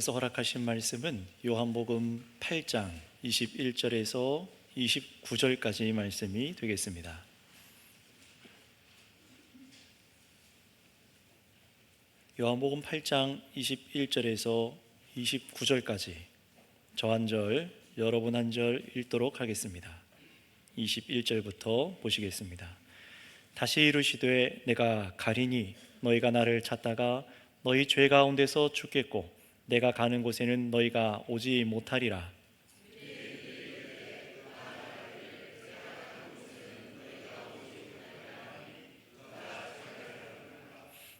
그래서 허락하신 말씀은 요한복음 8장 21절에서 29절까지 말씀이 되겠습니다. 요한복음 8장 21절에서 29절까지 저 한 절, 여러분 한 절 읽도록 하겠습니다. 21절부터 보시겠습니다. 다시 이르시되 내가 가리니 너희가 나를 찾다가 너희 죄 가운데서 죽겠고 내가 가는 곳에는 너희가 오지 못하리라.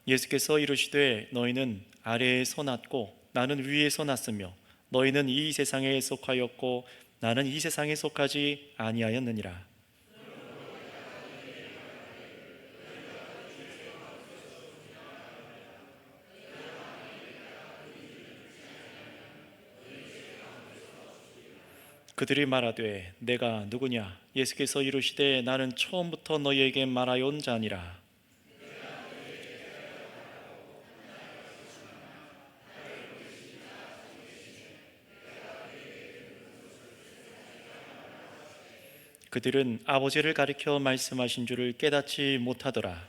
예수께서 이르시되 너희는 아래에 서났고 나는 위에 서났으며 너희는 이 세상에 속하였고 나는 이 세상에 속하지 아니하였느니라. 그들이 말하되 내가 누구냐? 예수께서 이르시되 나는 처음부터 너희에게 말하여온 자니라. 그들은 아버지를 가리켜 말씀하신 줄을 깨닫지 못하더라.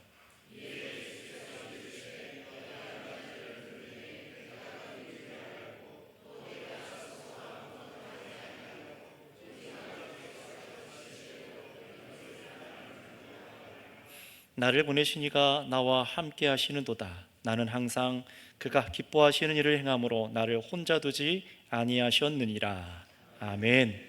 나를 보내신 이가 나와 함께 하시는도다. 나는 항상 그가 기뻐하시는 일을 행함으로 나를 혼자 두지 아니하셨느니라. 아멘.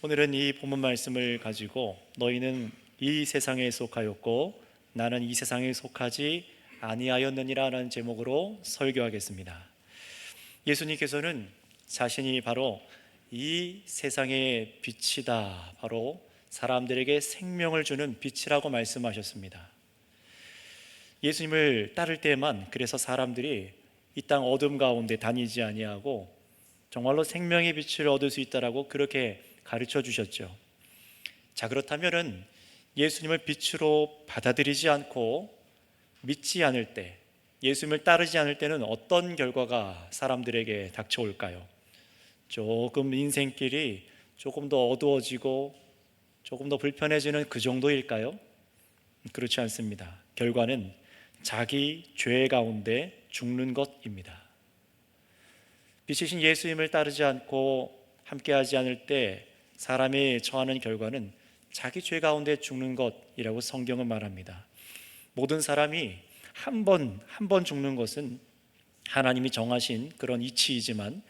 오늘은 이 본문 말씀을 가지고 너희는 이 세상에 속하였고 나는 이 세상에 속하지 아니하였느니라 라는 제목으로 설교하겠습니다. 예수님께서는 자신이 바로 이 세상의 빛이다, 바로 사람들에게 생명을 주는 빛이라고 말씀하셨습니다. 예수님을 따를 때만 그래서 사람들이 이 땅 어둠 가운데 다니지 아니하고 정말로 생명의 빛을 얻을 수 있다라고 그렇게 가르쳐 주셨죠. 자, 그렇다면은 예수님을 빛으로 받아들이지 않고 믿지 않을 때, 예수님을 따르지 않을 때는 어떤 결과가 사람들에게 닥쳐올까요? 조금 인생길이 조금 더 어두워지고 조금 더 불편해지는 그 정도일까요? 그렇지 않습니다. 결과는 자기 죄 가운데 죽는 것입니다. 빛이신 예수님을 따르지 않고 함께하지 않을 때 사람이 처하는 결과는 자기 죄 가운데 죽는 것이라고 성경은 말합니다. 모든 사람이 한 번 죽는 것은 하나님이 정하신 그런 이치이지만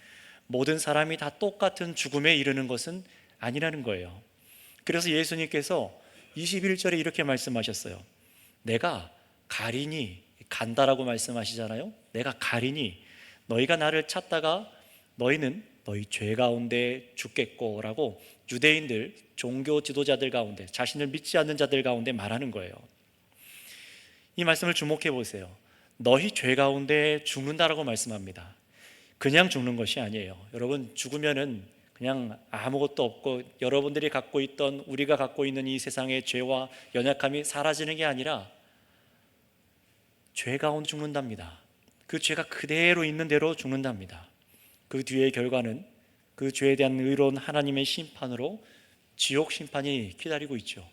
모든 사람이 다 똑같은 죽음에 이르는 것은 아니라는 거예요. 그래서 예수님께서 21절에 이렇게 말씀하셨어요. 내가 가리니, 간다라고 말씀하시잖아요. 내가 가리니 너희가 나를 찾다가 너희는 너희 죄 가운데 죽겠고 라고 유대인들, 종교 지도자들 가운데, 자신을 믿지 않는 자들 가운데 말하는 거예요. 이 말씀을 주목해 보세요. 너희 죄 가운데 죽는다라고 말씀합니다. 그냥 죽는 것이 아니에요. 여러분, 죽으면은 그냥 아무것도 없고 여러분들이 갖고 있던, 우리가 갖고 있는 이 세상의 죄와 연약함이 사라지는 게 아니라 죄 가운데 죽는답니다. 그 죄가 그대로 있는 대로 죽는답니다. 그 뒤의 결과는 그 죄에 대한 의로운 하나님의 심판으로 지옥 심판이 기다리고 있죠.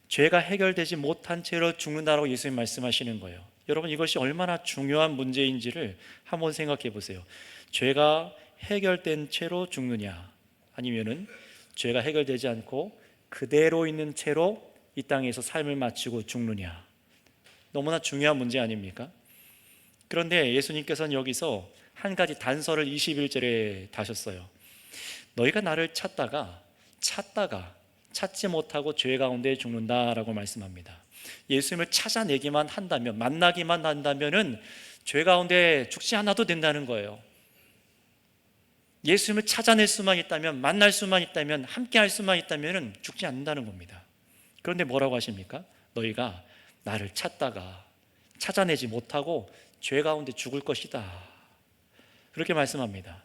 죄가 해결되지 못한 채로 죽는다라고 예수님 말씀하시는 거예요. 여러분, 이것이 얼마나 중요한 문제인지를 한번 생각해 보세요. 죄가 해결된 채로 죽느냐, 아니면은 죄가 해결되지 않고 그대로 있는 채로 이 땅에서 삶을 마치고 죽느냐. 너무나 중요한 문제 아닙니까? 그런데 예수님께서는 여기서 한 가지 단서를 21절에 다셨어요. 너희가 나를 찾다가 찾지 못하고 죄 가운데 죽는다라고 말씀합니다. 예수님을 찾아내기만 한다면, 만나기만 한다면은 죄 가운데 죽지 않아도 된다는 거예요. 예수님을 찾아낼 수만 있다면, 만날 수만 있다면, 함께 할 수만 있다면 죽지 않는다는 겁니다. 그런데 뭐라고 하십니까? 너희가 나를 찾다가 찾아내지 못하고 죄 가운데 죽을 것이다, 그렇게 말씀합니다.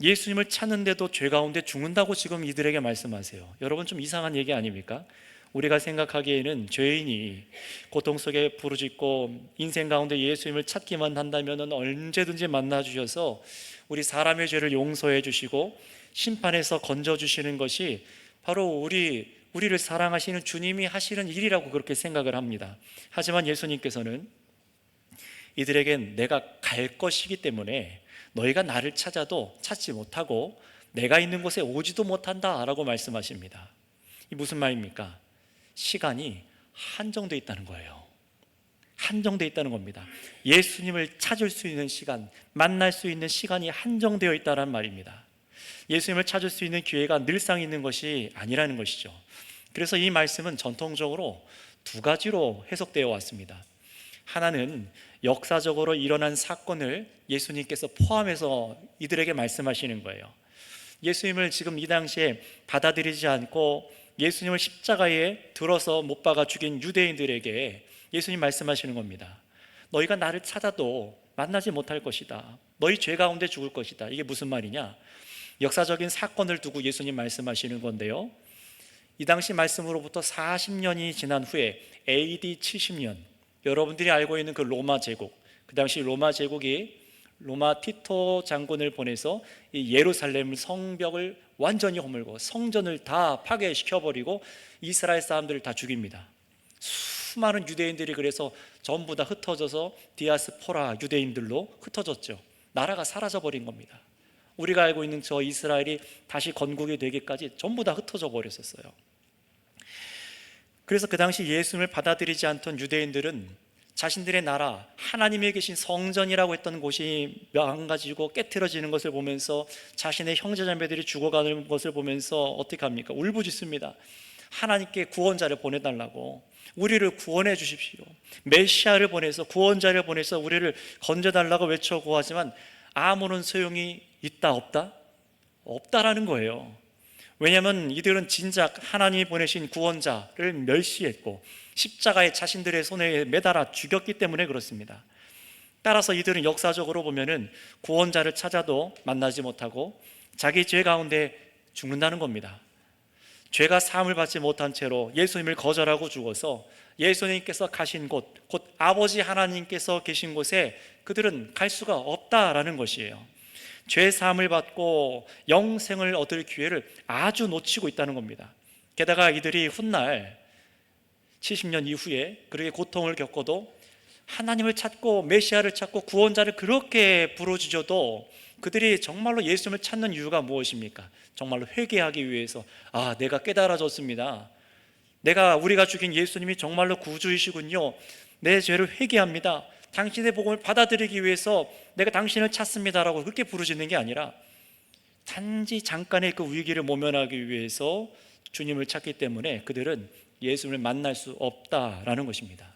예수님을 찾는데도 죄 가운데 죽는다고 지금 이들에게 말씀하세요. 여러분, 좀 이상한 얘기 아닙니까? 우리가 생각하기에는 죄인이 고통 속에 부르짖고 인생 가운데 예수님을 찾기만 한다면 언제든지 만나주셔서 우리 사람의 죄를 용서해 주시고 심판에서 건져주시는 것이 바로 우리를 사랑하시는 주님이 하시는 일이라고 그렇게 생각을 합니다. 하지만 예수님께서는 이들에겐 내가 갈 것이기 때문에 너희가 나를 찾아도 찾지 못하고 내가 있는 곳에 오지도 못한다 라고 말씀하십니다. 이 무슨 말입니까? 시간이 한정되어 있다는 거예요. 한정되어 있다는 겁니다. 예수님을 찾을 수 있는 시간, 만날 수 있는 시간이 한정되어 있다는 말입니다. 예수님을 찾을 수 있는 기회가 늘상 있는 것이 아니라는 것이죠. 그래서 이 말씀은 전통적으로 두 가지로 해석되어 왔습니다. 하나는 역사적으로 일어난 사건을 예수님께서 포함해서 이들에게 말씀하시는 거예요. 예수님을 지금 이 당시에 받아들이지 않고 예수님을 십자가에 들어서 못 박아 죽인 유대인들에게 예수님 말씀하시는 겁니다. 너희가 나를 찾아도 만나지 못할 것이다. 너희 죄 가운데 죽을 것이다. 이게 무슨 말이냐? 역사적인 사건을 두고 예수님 말씀하시는 건데요, 이 당시 말씀으로부터 40년이 지난 후에 AD 70년, 여러분들이 알고 있는 그 로마 제국, 그 당시 로마 제국이 로마 티토 장군을 보내서 이 예루살렘 성벽을 완전히 허물고 성전을 다 파괴시켜버리고 이스라엘 사람들을 다 죽입니다. 수많은 유대인들이 그래서 전부 다 흩어져서 디아스포라 유대인들로 흩어졌죠. 나라가 사라져버린 겁니다. 우리가 알고 있는 저 이스라엘이 다시 건국이 되기까지 전부 다 흩어져 버렸었어요. 그래서 그 당시 예수님을 받아들이지 않던 유대인들은 자신들의 나라, 하나님이 계신 성전이라고 했던 곳이 망가지고 깨트려지는 것을 보면서 자신의 형제자매들이 죽어가는 것을 보면서 어떻게 합니까? 울부짖습니다. 하나님께 구원자를 보내달라고, 우리를 구원해 주십시오. 메시아를 보내서, 구원자를 보내서 우리를 건져달라고 외쳐 구하지만 아무런 소용이 있다 없다? 없다라는 거예요. 왜냐하면 이들은 진작 하나님이 보내신 구원자를 멸시했고 십자가에 자신들의 손에 매달아 죽였기 때문에 그렇습니다. 따라서 이들은 역사적으로 보면은 구원자를 찾아도 만나지 못하고 자기 죄 가운데 죽는다는 겁니다. 죄가 사함을 받지 못한 채로 예수님을 거절하고 죽어서 예수님께서 가신 곳, 곧 아버지 하나님께서 계신 곳에 그들은 갈 수가 없다라는 것이에요. 죄 사함을 받고 영생을 얻을 기회를 아주 놓치고 있다는 겁니다. 게다가 이들이 훗날 70년 이후에 그렇게 고통을 겪어도 하나님을 찾고 메시아를 찾고 구원자를 그렇게 부르짖어도 그들이 정말로 예수님을 찾는 이유가 무엇입니까? 정말로 회개하기 위해서, 내가 깨달아졌습니다. 우리가 죽인 예수님이 정말로 구주이시군요. 내 죄를 회개합니다. 당신의 복음을 받아들이기 위해서 내가 당신을 찾습니다라고 그렇게 부르짖는 게 아니라 단지 잠깐의 그 위기를 모면하기 위해서 주님을 찾기 때문에 그들은 예수님을 만날 수 없다라는 것입니다.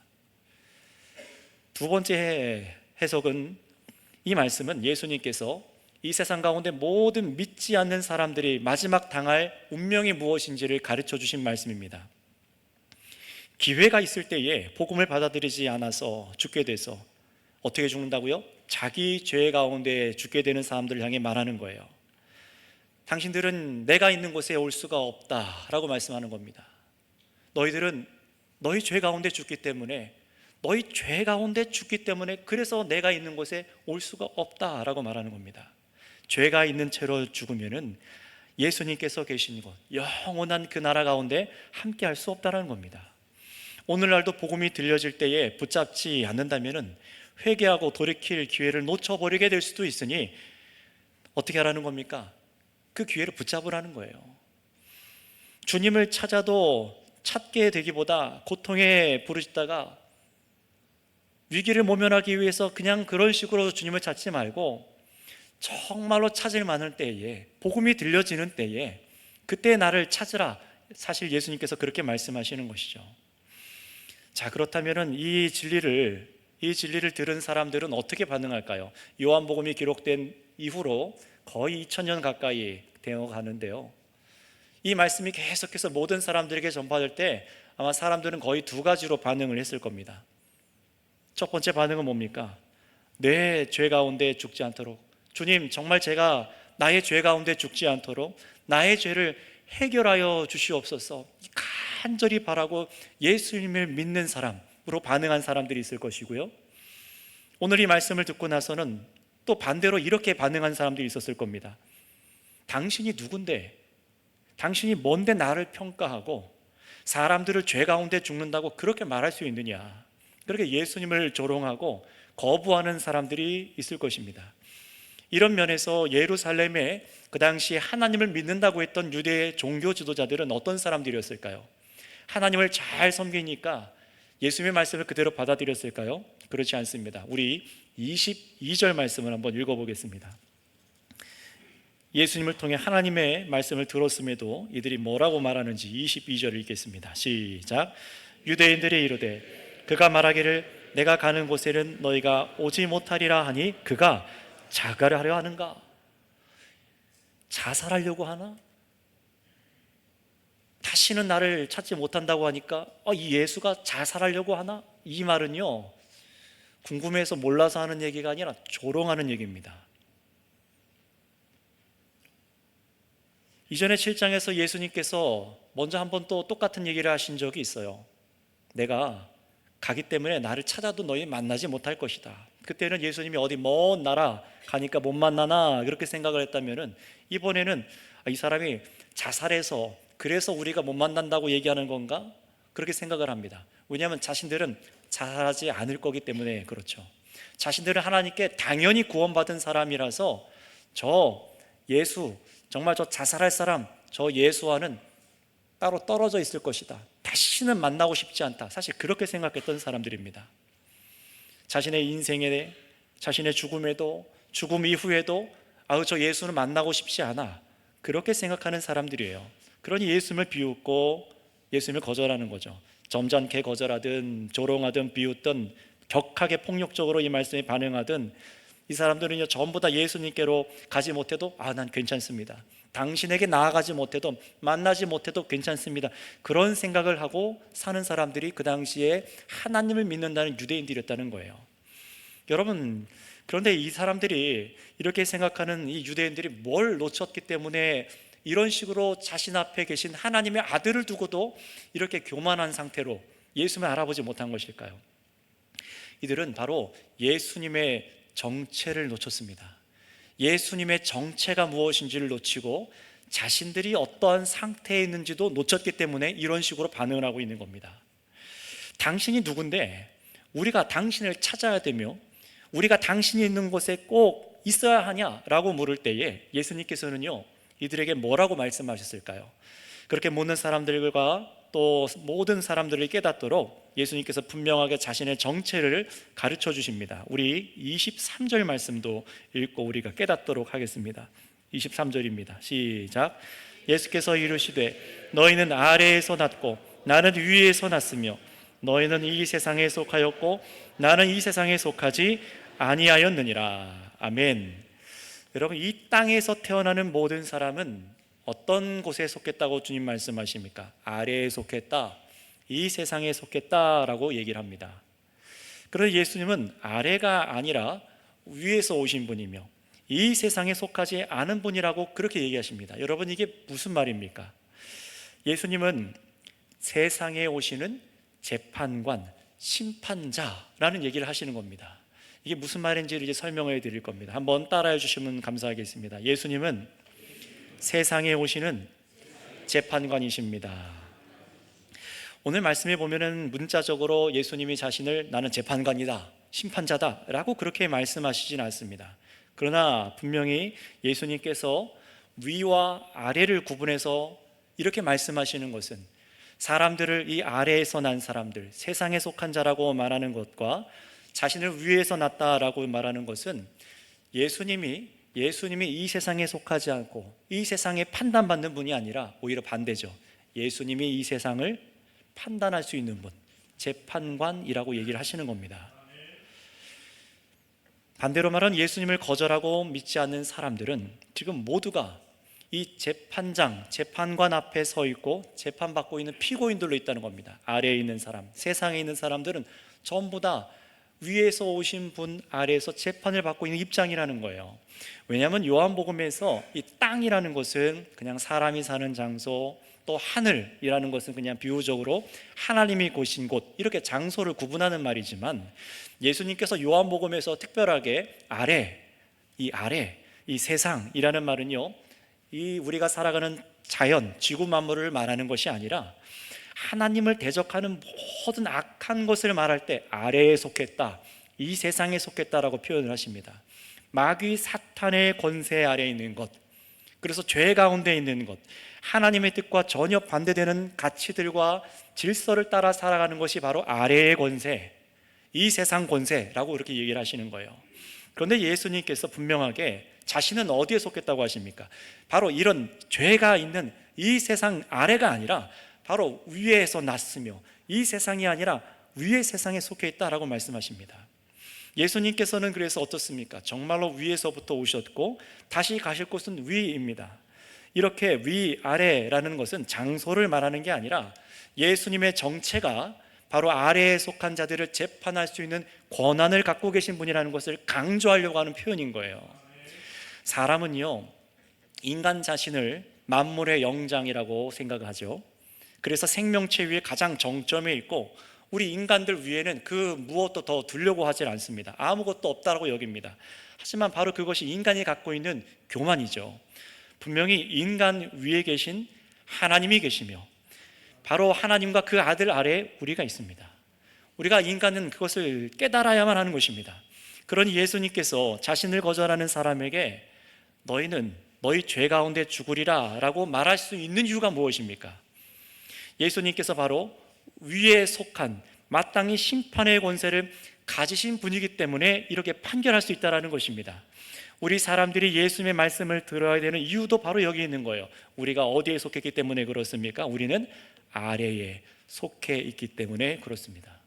두 번째 해석은, 이 말씀은 예수님께서 이 세상 가운데 모든 믿지 않는 사람들이 마지막 당할 운명이 무엇인지를 가르쳐 주신 말씀입니다. 기회가 있을 때에 복음을 받아들이지 않아서 죽게 돼서 어떻게 죽는다고요? 자기 죄 가운데 죽게 되는 사람들을 향해 말하는 거예요. 당신들은 내가 있는 곳에 올 수가 없다라고 말씀하는 겁니다. 너희들은 너희 죄 가운데 죽기 때문에, 너희 죄 가운데 죽기 때문에 그래서 내가 있는 곳에 올 수가 없다라고 말하는 겁니다. 죄가 있는 채로 죽으면은 예수님께서 계신 곳, 영원한 그 나라 가운데 함께 할 수 없다라는 겁니다. 오늘날도 복음이 들려질 때에 붙잡지 않는다면은 회개하고 돌이킬 기회를 놓쳐버리게 될 수도 있으니 어떻게 하라는 겁니까? 그 기회를 붙잡으라는 거예요. 주님을 찾아도 찾게 되기보다 고통에 부르짖다가 위기를 모면하기 위해서 그냥 그런 식으로 주님을 찾지 말고 정말로 찾을 만한 때에, 복음이 들려지는 때에 그때 나를 찾으라. 사실 예수님께서 그렇게 말씀하시는 것이죠. 자, 그렇다면 이 진리를 들은 사람들은 어떻게 반응할까요? 요한복음이 기록된 이후로 거의 2000년 가까이 되어 가는데요, 이 말씀이 계속해서 모든 사람들에게 전파될 때 아마 사람들은 거의 두 가지로 반응을 했을 겁니다. 첫 번째 반응은 뭡니까? 내 죄 가운데 죽지 않도록, 주님 정말 제가 나의 죄 가운데 죽지 않도록 나의 죄를 해결하여 주시옵소서. 간절히 바라고 예수님을 믿는 사람으로 반응한 사람들이 있을 것이고요, 오늘 이 말씀을 듣고 나서는 또 반대로 이렇게 반응한 사람들이 있었을 겁니다. 당신이 누군데, 당신이 뭔데 나를 평가하고 사람들을 죄 가운데 죽는다고 그렇게 말할 수 있느냐, 그렇게 예수님을 조롱하고 거부하는 사람들이 있을 것입니다. 이런 면에서 예루살렘에 그 당시 하나님을 믿는다고 했던 유대의 종교 지도자들은 어떤 사람들이었을까요? 하나님을 잘 섬기니까 예수님의 말씀을 그대로 받아들였을까요? 그렇지 않습니다. 우리 22절 말씀을 한번 읽어보겠습니다. 예수님을 통해 하나님의 말씀을 들었음에도 이들이 뭐라고 말하는지 22절을 읽겠습니다. 시작. 유대인들이 이르되 그가 말하기를 내가 가는 곳에는 너희가 오지 못하리라 하니 그가 자살하려 하는가? 자살하려고 하나? 다시는 나를 찾지 못한다고 하니까 이 예수가 자살하려고 하나? 이 말은요, 궁금해서 몰라서 하는 얘기가 아니라 조롱하는 얘기입니다. 이전에 7장에서 예수님께서 먼저 한번 또 똑같은 얘기를 하신 적이 있어요. 내가 가기 때문에 나를 찾아도 너희 만나지 못할 것이다. 그때는 예수님이 어디 먼 나라 가니까 못 만나나 그렇게 생각을 했다면은, 이번에는 이 사람이 자살해서 그래서 우리가 못 만난다고 얘기하는 건가? 그렇게 생각을 합니다. 왜냐하면 자신들은 자살하지 않을 거기 때문에 그렇죠. 자신들은 하나님께 당연히 구원받은 사람이라서 저 예수, 정말 저 자살할 사람, 저 예수와는 따로 떨어져 있을 것이다. 다시는 만나고 싶지 않다. 사실 그렇게 생각했던 사람들입니다. 자신의 인생에, 자신의 죽음에도, 죽음 이후에도 저 예수는 만나고 싶지 않아, 그렇게 생각하는 사람들이에요. 그러니 예수님을 비웃고 예수님을 거절하는 거죠. 점잖게 거절하든 조롱하든 비웃든 격하게 폭력적으로 이 말씀에 반응하든, 이 사람들은요 전부 다 예수님께로 가지 못해도 난 괜찮습니다, 당신에게 나아가지 못해도, 만나지 못해도 괜찮습니다, 그런 생각을 하고 사는 사람들이 그 당시에 하나님을 믿는다는 유대인들이었다는 거예요. 여러분, 그런데 이 사람들이 이렇게 생각하는 이 유대인들이 뭘 놓쳤기 때문에 이런 식으로 자신 앞에 계신 하나님의 아들을 두고도 이렇게 교만한 상태로 예수님을 알아보지 못한 것일까요? 이들은 바로 예수님의 정체를 놓쳤습니다. 예수님의 정체가 무엇인지를 놓치고 자신들이 어떠한 상태에 있는지도 놓쳤기 때문에 이런 식으로 반응을 하고 있는 겁니다. 당신이 누군데 우리가 당신을 찾아야 되며 우리가 당신이 있는 곳에 꼭 있어야 하냐라고 물을 때에 예수님께서는요 이들에게 뭐라고 말씀하셨을까요? 그렇게 묻는 사람들과 또 모든 사람들을 깨닫도록 예수님께서 분명하게 자신의 정체를 가르쳐 주십니다. 우리 23절 말씀도 읽고 우리가 깨닫도록 하겠습니다. 23절입니다. 시작. 예수께서 이르시되 너희는 아래에서 났고 나는 위에서 났으며 너희는 이 세상에 속하였고 나는 이 세상에 속하지 아니하였느니라. 아멘. 여러분, 이 땅에서 태어나는 모든 사람은 어떤 곳에 속했다고 주님 말씀하십니까? 아래에 속했다, 이 세상에 속했다라고 얘기를 합니다. 그런데 예수님은 아래가 아니라 위에서 오신 분이며 이 세상에 속하지 않은 분이라고 그렇게 얘기하십니다. 여러분, 이게 무슨 말입니까? 예수님은 세상에 오시는 재판관, 심판자라는 얘기를 하시는 겁니다. 이게 무슨 말인지를 이제 설명해 드릴 겁니다. 한번 따라해 주시면 감사하겠습니다. 예수님은 세상에 오시는 재판관이십니다. 오늘 말씀에 보면은 문자적으로 예수님이 자신을 나는 재판관이다, 심판자다 라고 그렇게 말씀하시진 않습니다. 그러나 분명히 예수님께서 위와 아래를 구분해서 이렇게 말씀하시는 것은 사람들을 이 아래에서 난 사람들, 세상에 속한 자라고 말하는 것과 자신을 위에서 났다라고 말하는 것은 예수님이 이 세상에 속하지 않고 이 세상에 판단받는 분이 아니라 오히려 반대죠. 예수님이 이 세상을 판단할 수 있는 분, 재판관이라고 얘기를 하시는 겁니다. 반대로 말하면 예수님을 거절하고 믿지 않는 사람들은 지금 모두가 이 재판관 앞에 서 있고 재판받고 있는 피고인들로 있다는 겁니다. 아래에 있는 사람, 세상에 있는 사람들은 전부 다 위에서 오신 분 아래에서 재판을 받고 있는 입장이라는 거예요. 왜냐하면 요한복음에서 이 땅이라는 것은 그냥 사람이 사는 장소, 또 하늘이라는 것은 그냥 비유적으로 하나님이 계신 곳, 이렇게 장소를 구분하는 말이지만, 예수님께서 요한복음에서 특별하게 아래, 이 세상이라는 말은요, 이 우리가 살아가는 자연, 지구 만물을 말하는 것이 아니라 하나님을 대적하는 모든 악한 것을 말할 때 아래에 속했다, 이 세상에 속했다라고 표현을 하십니다. 마귀 사탄의 권세 아래에 있는 것, 그래서 죄 가운데 있는 것, 하나님의 뜻과 전혀 반대되는 가치들과 질서를 따라 살아가는 것이 바로 아래의 권세, 이 세상 권세라고 그렇게 얘기를 하시는 거예요. 그런데 예수님께서 분명하게 자신은 어디에 속했다고 하십니까? 바로 이런 죄가 있는 이 세상 아래가 아니라 바로 위에서 났으며, 이 세상이 아니라 위의 세상에 속해 있다라고 말씀하십니다. 예수님께서는 그래서 어떻습니까? 정말로 위에서부터 오셨고 다시 가실 곳은 위입니다. 이렇게 위아래라는 것은 장소를 말하는 게 아니라 예수님의 정체가 바로 아래에 속한 자들을 재판할 수 있는 권한을 갖고 계신 분이라는 것을 강조하려고 하는 표현인 거예요. 사람은요, 인간 자신을 만물의 영장이라고 생각하죠. 그래서 생명체 위에 가장 정점에 있고, 우리 인간들 위에는 그 무엇도 더 두려고 하질 않습니다. 아무것도 없다고 여깁니다. 하지만 바로 그것이 인간이 갖고 있는 교만이죠. 분명히 인간 위에 계신 하나님이 계시며, 바로 하나님과 그 아들 아래에 우리가 있습니다. 우리가 인간은 그것을 깨달아야만 하는 것입니다. 그러니 예수님께서 자신을 거절하는 사람에게 너희는 너희 죄 가운데 죽으리라 라고 말할 수 있는 이유가 무엇입니까? 예수님께서 바로 위에 속한 마땅히 심판의 권세를 가지신 분이기 때문에 이렇게 판결할 수 있다는 것입니다. 우리 사람들이 예수님의 말씀을 들어야 되는 이유도 바로 여기 있는 거예요. 우리가 어디에 속했기 때문에 그렇습니까? 우리는 아래에 속해 있기 때문에 그렇습니다.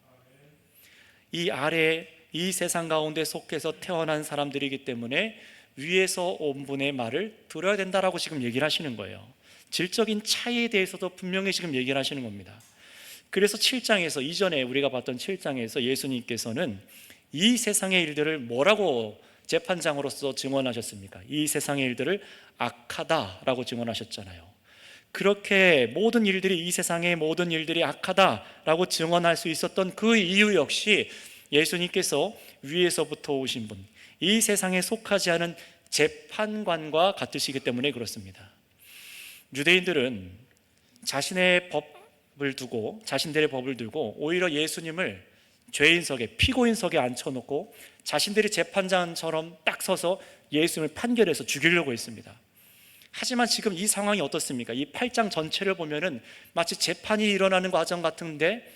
이 아래, 이 세상 가운데 속해서 태어난 사람들이기 때문에 위에서 온 분의 말을 들어야 된다라고 지금 얘기를 하시는 거예요. 질적인 차이에 대해서도 분명히 지금 얘기를 하시는 겁니다. 그래서 7장에서, 이전에 우리가 봤던 7장에서 예수님께서는 이 세상의 일들을 뭐라고 재판장으로서 증언하셨습니까? 이 세상의 일들을 악하다라고 증언하셨잖아요. 그렇게 모든 일들이, 이 세상의 모든 일들이 악하다라고 증언할 수 있었던 그 이유 역시 예수님께서 위에서부터 오신 분, 이 세상에 속하지 않은 재판관과 같으시기 때문에 그렇습니다. 유대인들은 자신들의 법을 두고 오히려 예수님을 죄인석에, 피고인석에 앉혀놓고 자신들이 재판장처럼 딱 서서 예수님을 판결해서 죽이려고 했습니다. 하지만 지금 이 상황이 어떻습니까? 이 8장 전체를 보면은 마치 재판이 일어나는 과정 같은데,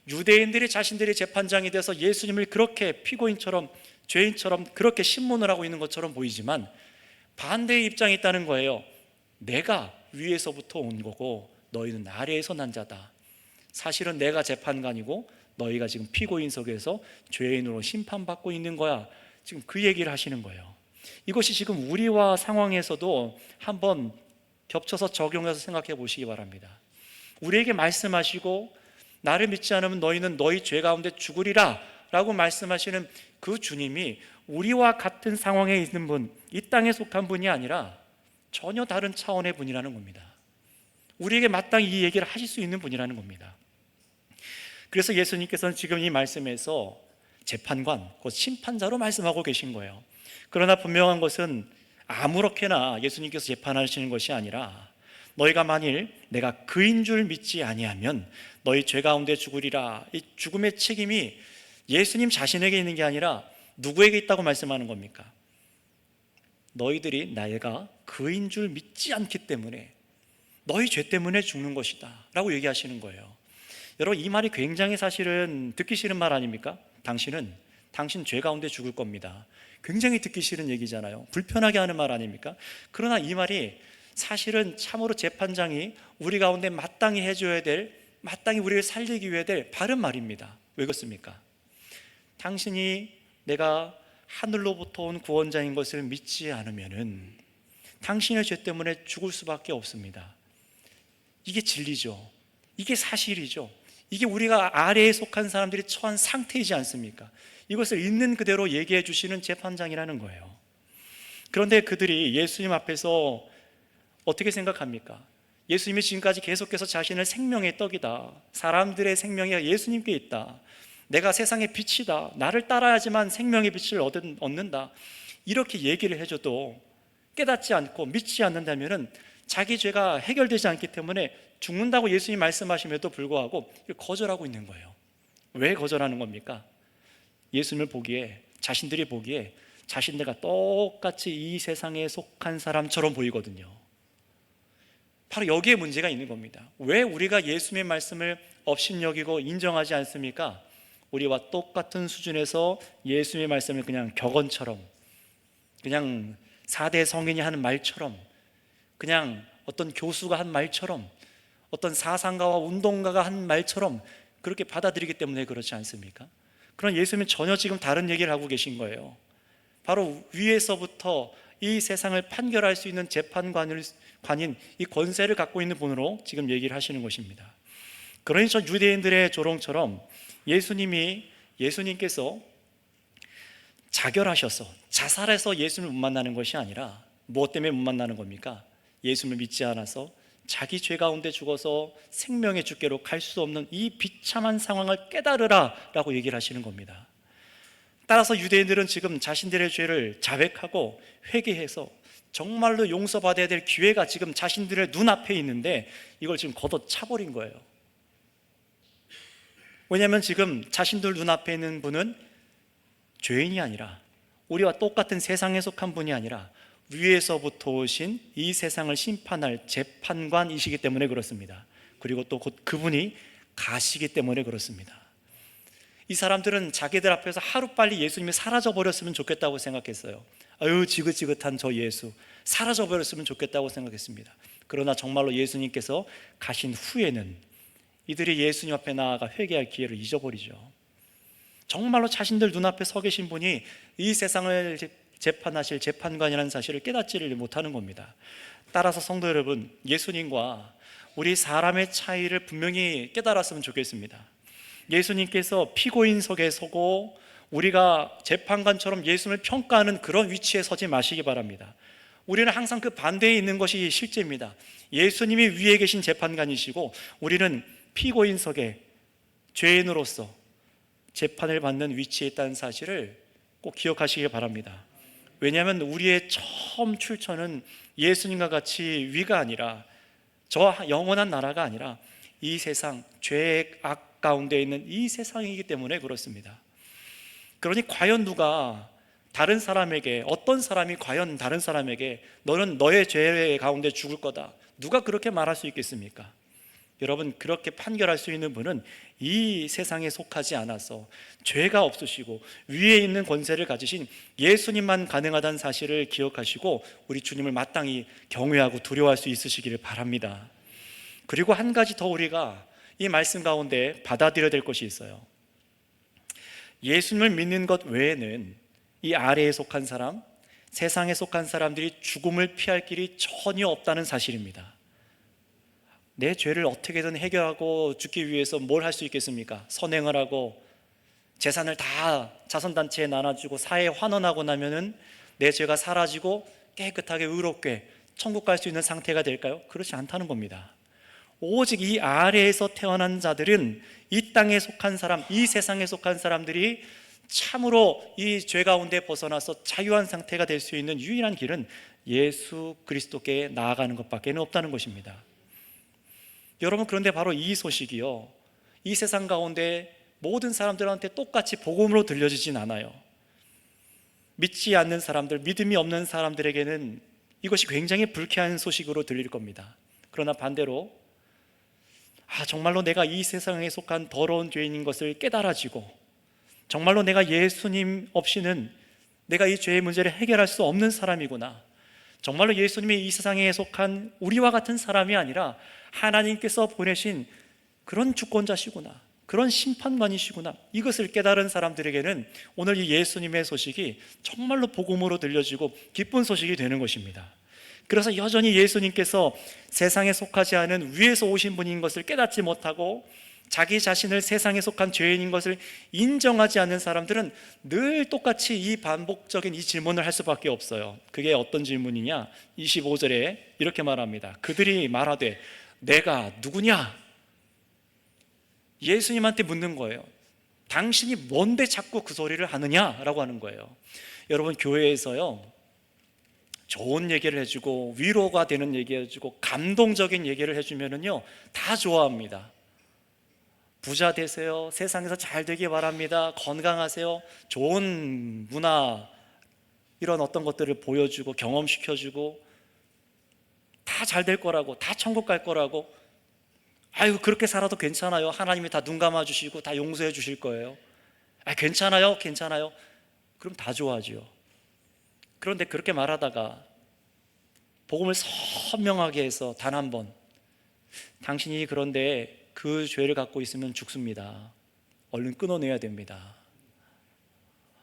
유대인들이 자신들이 재판장이 돼서 예수님을 그렇게 피고인처럼, 죄인처럼 그렇게 신문을 하고 있는 것처럼 보이지만 반대의 입장이 있다는 거예요. 내가 위에서부터 온 거고 너희는 아래에서 난 자다. 사실은 내가 재판관이고 너희가 지금 피고인석에서 죄인으로 심판받고 있는 거야. 지금 그 얘기를 하시는 거예요. 이것이 지금 우리와 상황에서도 한번 겹쳐서 적용해서 생각해 보시기 바랍니다. 우리에게 말씀하시고 나를 믿지 않으면 너희는 너희 죄 가운데 죽으리라 라고 말씀하시는 그 주님이 우리와 같은 상황에 있는 분, 이 땅에 속한 분이 아니라 전혀 다른 차원의 분이라는 겁니다. 우리에게 마땅히 이 얘기를 하실 수 있는 분이라는 겁니다. 그래서 예수님께서는 지금 이 말씀에서 재판관, 곧 심판자로 말씀하고 계신 거예요. 그러나 분명한 것은 아무렇게나 예수님께서 재판하시는 것이 아니라, 너희가 만일 내가 그인 줄 믿지 아니하면 너희 죄 가운데 죽으리라. 이 죽음의 책임이 예수님 자신에게 있는 게 아니라 누구에게 있다고 말씀하는 겁니까? 너희들이 내가 그인 줄 믿지 않기 때문에 너희 죄 때문에 죽는 것이다 라고 얘기하시는 거예요. 여러분, 이 말이 굉장히 사실은 듣기 싫은 말 아닙니까? 당신 죄 가운데 죽을 겁니다. 굉장히 듣기 싫은 얘기잖아요. 불편하게 하는 말 아닙니까? 그러나 이 말이 사실은 참으로 재판장이 우리 가운데 마땅히 해줘야 될, 마땅히 우리를 살리기 위해 될 바른 말입니다. 왜 그렇습니까? 당신이 내가 하늘로부터 온 구원자인 것을 믿지 않으면은 당신의 죄 때문에 죽을 수밖에 없습니다. 이게 진리죠. 이게 사실이죠. 이게 우리가 아래에 속한 사람들이 처한 상태이지 않습니까? 이것을 있는 그대로 얘기해 주시는 재판장이라는 거예요. 그런데 그들이 예수님 앞에서 어떻게 생각합니까? 예수님이 지금까지 계속해서 자신을 생명의 떡이다, 사람들의 생명이 예수님께 있다, 내가 세상의 빛이다, 나를 따라야지만 생명의 빛을 얻는다, 이렇게 얘기를 해줘도 깨닫지 않고 믿지 않는다면 자기 죄가 해결되지 않기 때문에 죽는다고 예수님이 말씀하심에도 불구하고 거절하고 있는 거예요. 왜 거절하는 겁니까? 예수님을 보기에, 자신들이 보기에 자신들과 똑같이 이 세상에 속한 사람처럼 보이거든요. 바로 여기에 문제가 있는 겁니다. 왜 우리가 예수님의 말씀을 업신여기고 인정하지 않습니까? 우리와 똑같은 수준에서 예수님의 말씀을 그냥 격언처럼, 그냥 4대 성인이 하는 말처럼, 그냥 어떤 교수가 한 말처럼, 어떤 사상가와 운동가가 한 말처럼 그렇게 받아들이기 때문에 그렇지 않습니까? 그런 예수님은 전혀 지금 다른 얘기를 하고 계신 거예요. 바로 위에서부터 이 세상을 판결할 수 있는 재판관인 이 권세를 갖고 있는 분으로 지금 얘기를 하시는 것입니다. 그러니 저 유대인들의 조롱처럼 예수님께서 자결하셔서 자살해서 예수님을 못 만나는 것이 아니라 무엇 때문에 못 만나는 겁니까? 예수님을 믿지 않아서 자기 죄 가운데 죽어서 생명의 주께로 갈 수 없는 이 비참한 상황을 깨달으라 라고 얘기를 하시는 겁니다. 따라서 유대인들은 지금 자신들의 죄를 자백하고 회개해서 정말로 용서받아야 될 기회가 지금 자신들의 눈앞에 있는데 이걸 지금 걷어차버린 거예요. 왜냐하면 지금 자신들 눈앞에 있는 분은 죄인이 아니라, 우리와 똑같은 세상에 속한 분이 아니라 위에서부터 오신 이 세상을 심판할 재판관이시기 때문에 그렇습니다. 그리고 또 곧 그분이 가시기 때문에 그렇습니다. 이 사람들은 자기들 앞에서 하루빨리 예수님이 사라져버렸으면 좋겠다고 생각했어요. 아유, 지긋지긋한 저 예수 사라져버렸으면 좋겠다고 생각했습니다. 그러나 정말로 예수님께서 가신 후에는 이들이 예수님 앞에 나아가 회개할 기회를 잊어버리죠. 정말로 자신들 눈앞에 서 계신 분이 이 세상을 재판하실 재판관이라는 사실을 깨닫지를 못하는 겁니다. 따라서 성도 여러분, 예수님과 우리 사람의 차이를 분명히 깨달았으면 좋겠습니다. 예수님께서 피고인석에 서고 우리가 재판관처럼 예수님을 평가하는 그런 위치에 서지 마시기 바랍니다. 우리는 항상 그 반대에 있는 것이 실제입니다. 예수님이 위에 계신 재판관이시고 우리는 피고인석에 죄인으로서 재판을 받는 위치에 있다는 사실을 꼭 기억하시기 바랍니다. 왜냐하면 우리의 처음 출처는 예수님과 같이 위가 아니라, 저 영원한 나라가 아니라 이 세상, 죄의 악 가운데 있는 이 세상이기 때문에 그렇습니다. 그러니 과연 누가 다른 사람에게, 어떤 사람이 과연 다른 사람에게 너는 너의 죄 가운데 죽을 거다, 누가 그렇게 말할 수 있겠습니까? 여러분, 그렇게 판결할 수 있는 분은 이 세상에 속하지 않아서 죄가 없으시고 위에 있는 권세를 가지신 예수님만 가능하다는 사실을 기억하시고 우리 주님을 마땅히 경외하고 두려워할 수 있으시기를 바랍니다. 그리고 한 가지 더 우리가 이 말씀 가운데 받아들여야 될 것이 있어요. 예수님을 믿는 것 외에는 이 아래에 속한 사람, 세상에 속한 사람들이 죽음을 피할 길이 전혀 없다는 사실입니다. 내 죄를 어떻게든 해결하고 죽기 위해서 뭘 할 수 있겠습니까? 선행을 하고 재산을 다 자선단체에 나눠주고 사회에 환원하고 나면은 내 죄가 사라지고 깨끗하게 의롭게 천국 갈 수 있는 상태가 될까요? 그렇지 않다는 겁니다. 오직 이 아래에서 태어난 자들은, 이 땅에 속한 사람, 이 세상에 속한 사람들이 참으로 이 죄 가운데 벗어나서 자유한 상태가 될 수 있는 유일한 길은 예수 그리스도께 나아가는 것밖에 없다는 것입니다. 여러분, 그런데 바로 이 소식이요, 이 세상 가운데 모든 사람들한테 똑같이 복음으로 들려지진 않아요. 믿지 않는 사람들, 믿음이 없는 사람들에게는 이것이 굉장히 불쾌한 소식으로 들릴 겁니다. 그러나 반대로 정말로 내가 이 세상에 속한 더러운 죄인인 것을 깨달아지고 정말로 내가 예수님 없이는 내가 이 죄의 문제를 해결할 수 없는 사람이구나, 정말로 예수님이 이 세상에 속한 우리와 같은 사람이 아니라 하나님께서 보내신 그런 주권자시구나, 그런 심판관이시구나, 이것을 깨달은 사람들에게는 오늘 이 예수님의 소식이 정말로 복음으로 들려지고 기쁜 소식이 되는 것입니다. 그래서 여전히 예수님께서 세상에 속하지 않은 위에서 오신 분인 것을 깨닫지 못하고 자기 자신을 세상에 속한 죄인인 것을 인정하지 않는 사람들은 늘 똑같이 이 반복적인 이 질문을 할 수밖에 없어요. 그게 어떤 질문이냐? 25절에 이렇게 말합니다. 그들이 말하되 내가 누구냐? 예수님한테 묻는 거예요. 당신이 뭔데 자꾸 그 소리를 하느냐라고 하는 거예요. 여러분, 교회에서요, 좋은 얘기를 해주고 위로가 되는 얘기 해주고 감동적인 얘기를 해주면은요 다 좋아합니다. 부자 되세요, 세상에서 잘 되기 바랍니다, 건강하세요, 좋은 문화, 이런 어떤 것들을 보여주고 경험시켜주고 다 잘 될 거라고, 다 천국 갈 거라고, 아유 그렇게 살아도 괜찮아요, 하나님이 다 눈 감아주시고 다 용서해 주실 거예요, 아 괜찮아요 괜찮아요, 그럼 다 좋아하죠. 그런데 그렇게 말하다가 복음을 선명하게 해서 단 한 번, 당신이 그런데 그 죄를 갖고 있으면 죽습니다, 얼른 끊어내야 됩니다,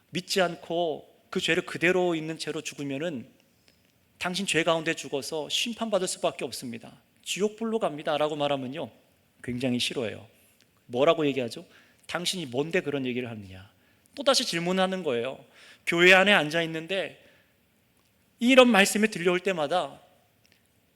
믿지 않고 그 죄를 그대로 있는 채로 죽으면은 당신 죄 가운데 죽어서 심판받을 수밖에 없습니다, 지옥불로 갑니다 라고 말하면요 굉장히 싫어해요. 뭐라고 얘기하죠? 당신이 뭔데 그런 얘기를 하느냐. 또다시 질문하는 거예요. 교회 안에 앉아 있는데 이런 말씀이 들려올 때마다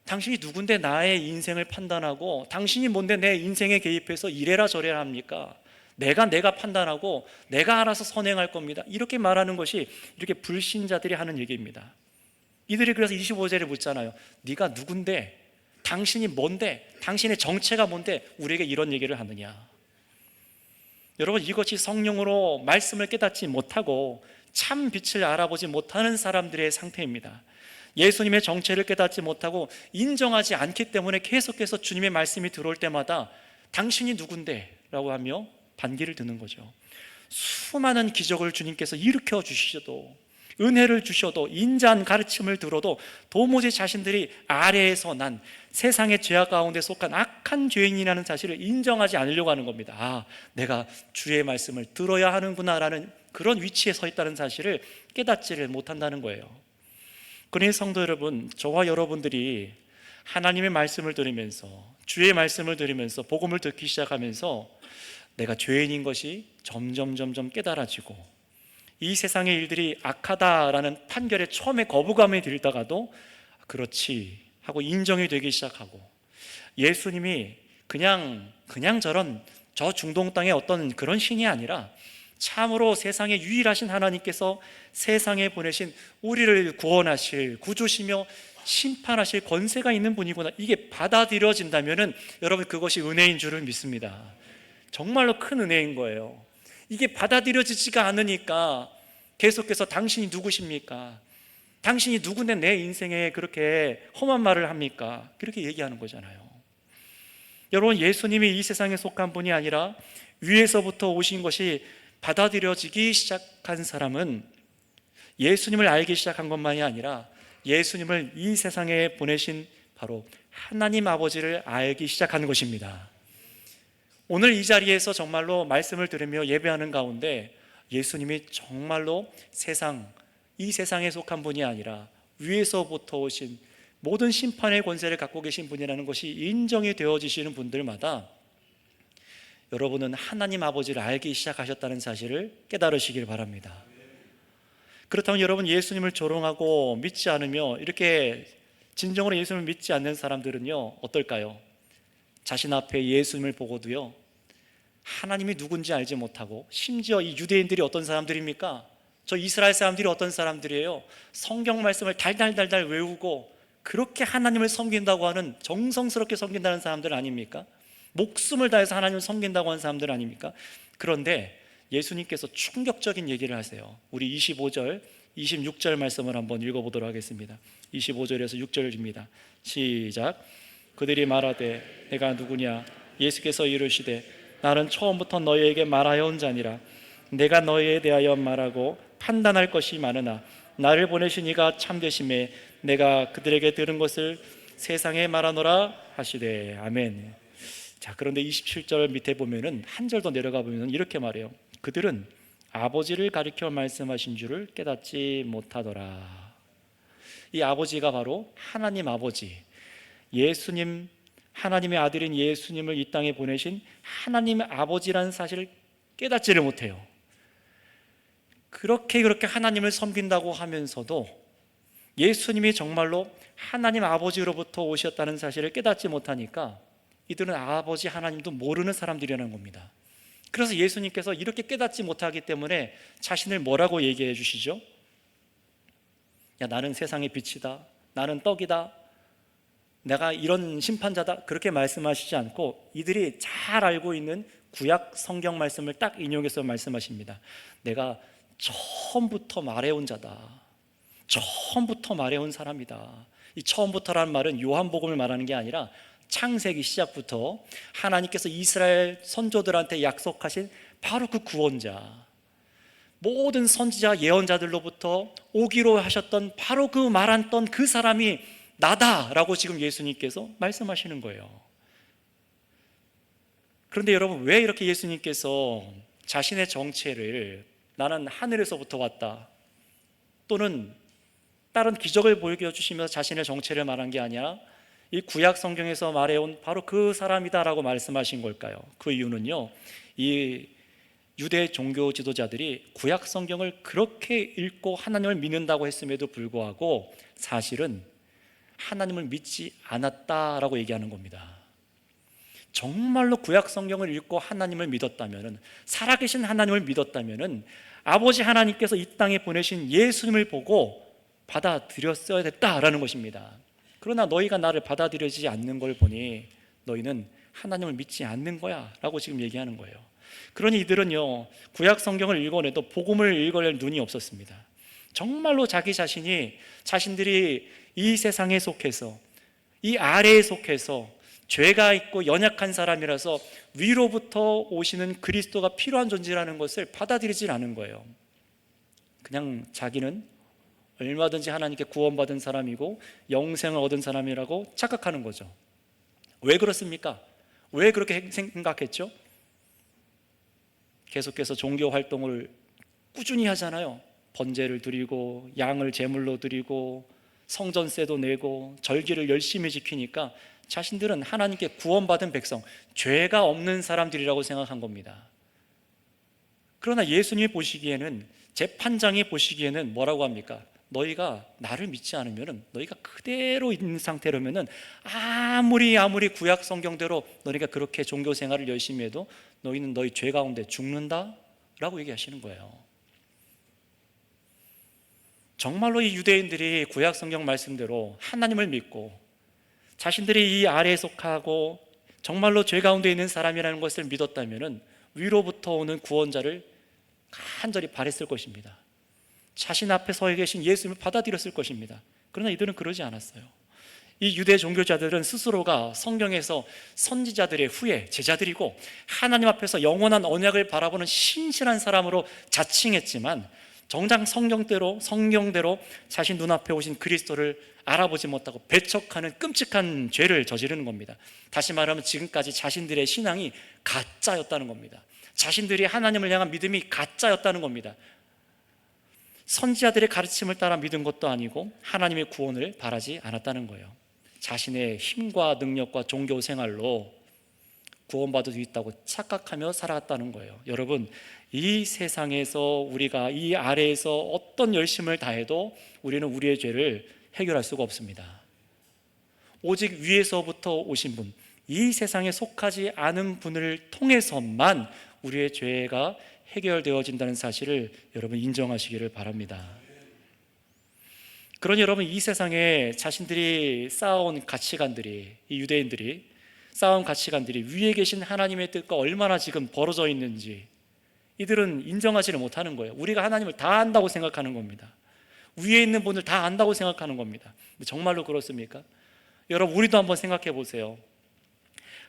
당신이 누군데 나의 인생을 판단하고, 당신이 뭔데 내 인생에 개입해서 이래라 저래라 합니까? 내가 판단하고 내가 알아서 선행할 겁니다, 이렇게 말하는 것이 이렇게 불신자들이 하는 얘기입니다. 이들이 그래서 25절에 묻잖아요. 네가 누군데, 당신이 뭔데, 당신의 정체가 뭔데 우리에게 이런 얘기를 하느냐. 여러분, 이것이 성령으로 말씀을 깨닫지 못하고 참 빛을 알아보지 못하는 사람들의 상태입니다. 예수님의 정체를 깨닫지 못하고 인정하지 않기 때문에 계속해서 주님의 말씀이 들어올 때마다 당신이 누군데? 라고 하며 반기를 드는 거죠. 수많은 기적을 주님께서 일으켜 주시셔도, 은혜를 주셔도, 인자한 가르침을 들어도 도무지 자신들이 아래에서 난 세상의 죄악 가운데 속한 악한 죄인이라는 사실을 인정하지 않으려고 하는 겁니다. 아, 내가 주의 말씀을 들어야 하는구나라는 그런 위치에 서 있다는 사실을 깨닫지를 못한다는 거예요. 그러니 성도 여러분, 저와 여러분들이 하나님의 말씀을 들으면서, 주의 말씀을 들으면서 복음을 듣기 시작하면서 내가 죄인인 것이 점점 깨달아지고, 이 세상의 일들이 악하다라는 판결에 처음에 거부감이 들다가도 그렇지 하고 인정이 되기 시작하고, 예수님이 그냥 저런 저 중동 땅의 어떤 그런 신이 아니라 참으로 세상에 유일하신 하나님께서 세상에 보내신 우리를 구원하실 구주시며 심판하실 권세가 있는 분이구나, 이게 받아들여진다면은 여러분, 그것이 은혜인 줄을 믿습니다. 정말로 큰 은혜인 거예요. 이게 받아들여지지가 않으니까 계속해서 당신이 누구십니까? 당신이 누군데 내 인생에 그렇게 험한 말을 합니까? 그렇게 얘기하는 거잖아요. 여러분, 예수님이 이 세상에 속한 분이 아니라 위에서부터 오신 것이 받아들여지기 시작한 사람은 예수님을 알기 시작한 것만이 아니라 예수님을 이 세상에 보내신 바로 하나님 아버지를 알기 시작하는 것입니다. 오늘 이 자리에서 정말로 말씀을 들으며 예배하는 가운데 예수님이 정말로 이 세상에 속한 분이 아니라 위에서부터 오신 모든 심판의 권세를 갖고 계신 분이라는 것이 인정이 되어지시는 분들마다 여러분은 하나님 아버지를 알기 시작하셨다는 사실을 깨달으시길 바랍니다. 그렇다면 여러분, 예수님을 조롱하고 믿지 않으며 이렇게 진정으로 예수님을 믿지 않는 사람들은요 어떨까요? 자신 앞에 예수님을 보고도요 하나님이 누군지 알지 못하고, 심지어 이 유대인들이 어떤 사람들입니까? 저 이스라엘 사람들이 어떤 사람들이에요? 성경 말씀을 달달달달 외우고 그렇게 하나님을 섬긴다고 하는, 정성스럽게 섬긴다는 사람들 아닙니까? 목숨을 다해서 하나님을 섬긴다고 하는 사람들 아닙니까? 그런데 예수님께서 충격적인 얘기를 하세요. 우리 25절, 26절 말씀을 한번 읽어보도록 하겠습니다. 25절에서 6절입니다. 시작. 그들이 말하되 내가 누구냐? 예수께서 이르시되 나는 처음부터 너희에게 말하여 온 자니라. 내가 너희에 대하여 말하고 판단할 것이 많으나 나를 보내신 이가 참되심에 내가 그들에게 들은 것을 세상에 말하노라 하시되. 아멘. 자, 그런데 27절 밑에 보면은 한 절 더 내려가 보면 이렇게 말해요. 그들은 아버지를 가리켜 말씀하신 줄을 깨닫지 못하더라. 이 아버지가 바로 하나님 아버지, 예수님 하나님의 아들인 예수님을 이 땅에 보내신 하나님의 아버지라는 사실을 깨닫지를 못해요. 그렇게 하나님을 섬긴다고 하면서도 예수님이 정말로 하나님 아버지로부터 오셨다는 사실을 깨닫지 못하니까 이들은 아버지 하나님도 모르는 사람들이라는 겁니다. 그래서 예수님께서 이렇게 깨닫지 못하기 때문에 자신을 뭐라고 얘기해 주시죠? 야, 나는 세상의 빛이다, 나는 떡이다, 내가 이런 심판자다, 그렇게 말씀하시지 않고 이들이 잘 알고 있는 구약 성경 말씀을 딱 인용해서 말씀하십니다. 내가 처음부터 말해온 자다, 처음부터 말해온 사람이다. 이 처음부터라는 말은 요한복음을 말하는 게 아니라 창세기 시작부터 하나님께서 이스라엘 선조들한테 약속하신 바로 그 구원자, 모든 선지자 예언자들로부터 오기로 하셨던 바로 그 말했던 그 사람이 나다라고 지금 예수님께서 말씀하시는 거예요. 그런데 여러분, 왜 이렇게 예수님께서 자신의 정체를 나는 하늘에서부터 왔다, 또는 다른 기적을 보여주시면서 자신의 정체를 말한 게 아니라 이 구약 성경에서 말해온 바로 그 사람이다라고 말씀하신 걸까요? 그 이유는요, 이 유대 종교 지도자들이 구약 성경을 그렇게 읽고 하나님을 믿는다고 했음에도 불구하고 사실은 하나님을 믿지 않았다라고 얘기하는 겁니다. 정말로 구약 성경을 읽고 하나님을 믿었다면, 살아계신 하나님을 믿었다면 아버지 하나님께서 이 땅에 보내신 예수님을 보고 받아들였어야 됐다라는 것입니다. 그러나 너희가 나를 받아들여지지 않는 걸 보니 너희는 하나님을 믿지 않는 거야 라고 지금 얘기하는 거예요. 그러니 이들은요, 구약 성경을 읽어내도 복음을 읽어낼 눈이 없었습니다. 정말로 자기 자신이, 자신들이 이 세상에 속해서, 이 아래에 속해서 죄가 있고 연약한 사람이라서 위로부터 오시는 그리스도가 필요한 존재라는 것을 받아들이질 않은 거예요. 그냥 자기는 얼마든지 하나님께 구원받은 사람이고 영생을 얻은 사람이라고 착각하는 거죠. 왜 그렇습니까? 왜 그렇게 생각했죠? 계속해서 종교 활동을 꾸준히 하잖아요. 번제를 드리고 양을 제물로 드리고 성전세도 내고 절기를 열심히 지키니까 자신들은 하나님께 구원받은 백성, 죄가 없는 사람들이라고 생각한 겁니다. 그러나 예수님이 보시기에는, 재판장이 보시기에는 뭐라고 합니까? 너희가 나를 믿지 않으면, 너희가 그대로 있는 상태라면 아무리 구약 성경대로 너희가 그렇게 종교 생활을 열심히 해도 너희는 너희 죄 가운데 죽는다 라고 얘기하시는 거예요. 정말로 이 유대인들이 구약 성경 말씀대로 하나님을 믿고 자신들이 이 아래에 속하고 정말로 죄 가운데 있는 사람이라는 것을 믿었다면 위로부터 오는 구원자를 간절히 바랬을 것입니다. 자신 앞에 서 계신 예수님을 받아들였을 것입니다. 그러나 이들은 그러지 않았어요. 이 유대 종교자들은 스스로가 성경에서 선지자들의 후예, 제자들이고 하나님 앞에서 영원한 언약을 바라보는 신실한 사람으로 자칭했지만 정작 성경대로 자신 눈앞에 오신 그리스도를 알아보지 못하고 배척하는 끔찍한 죄를 저지르는 겁니다. 다시 말하면 지금까지 자신들의 신앙이 가짜였다는 겁니다. 자신들이 하나님을 향한 믿음이 가짜였다는 겁니다. 선지자들의 가르침을 따라 믿은 것도 아니고 하나님의 구원을 바라지 않았다는 거예요. 자신의 힘과 능력과 종교 생활로 구원받을 수 있다고 착각하며 살아갔다는 거예요. 여러분, 이 세상에서 우리가 이 아래에서 어떤 열심을 다해도 우리는 우리의 죄를 해결할 수가 없습니다. 오직 위에서부터 오신 분, 이 세상에 속하지 않은 분을 통해서만 우리의 죄가 해결되어진다는 사실을 여러분 인정하시기를 바랍니다. 그러니 여러분, 이 세상에 자신들이 쌓아온 가치관들이, 이 유대인들이 쌓아온 가치관들이 위에 계신 하나님의 뜻과 얼마나 지금 벌어져 있는지 이들은 인정하지를 못하는 거예요. 우리가 하나님을 다 안다고 생각하는 겁니다. 위에 있는 분을 다 안다고 생각하는 겁니다. 정말로 그렇습니까? 여러분, 우리도 한번 생각해 보세요.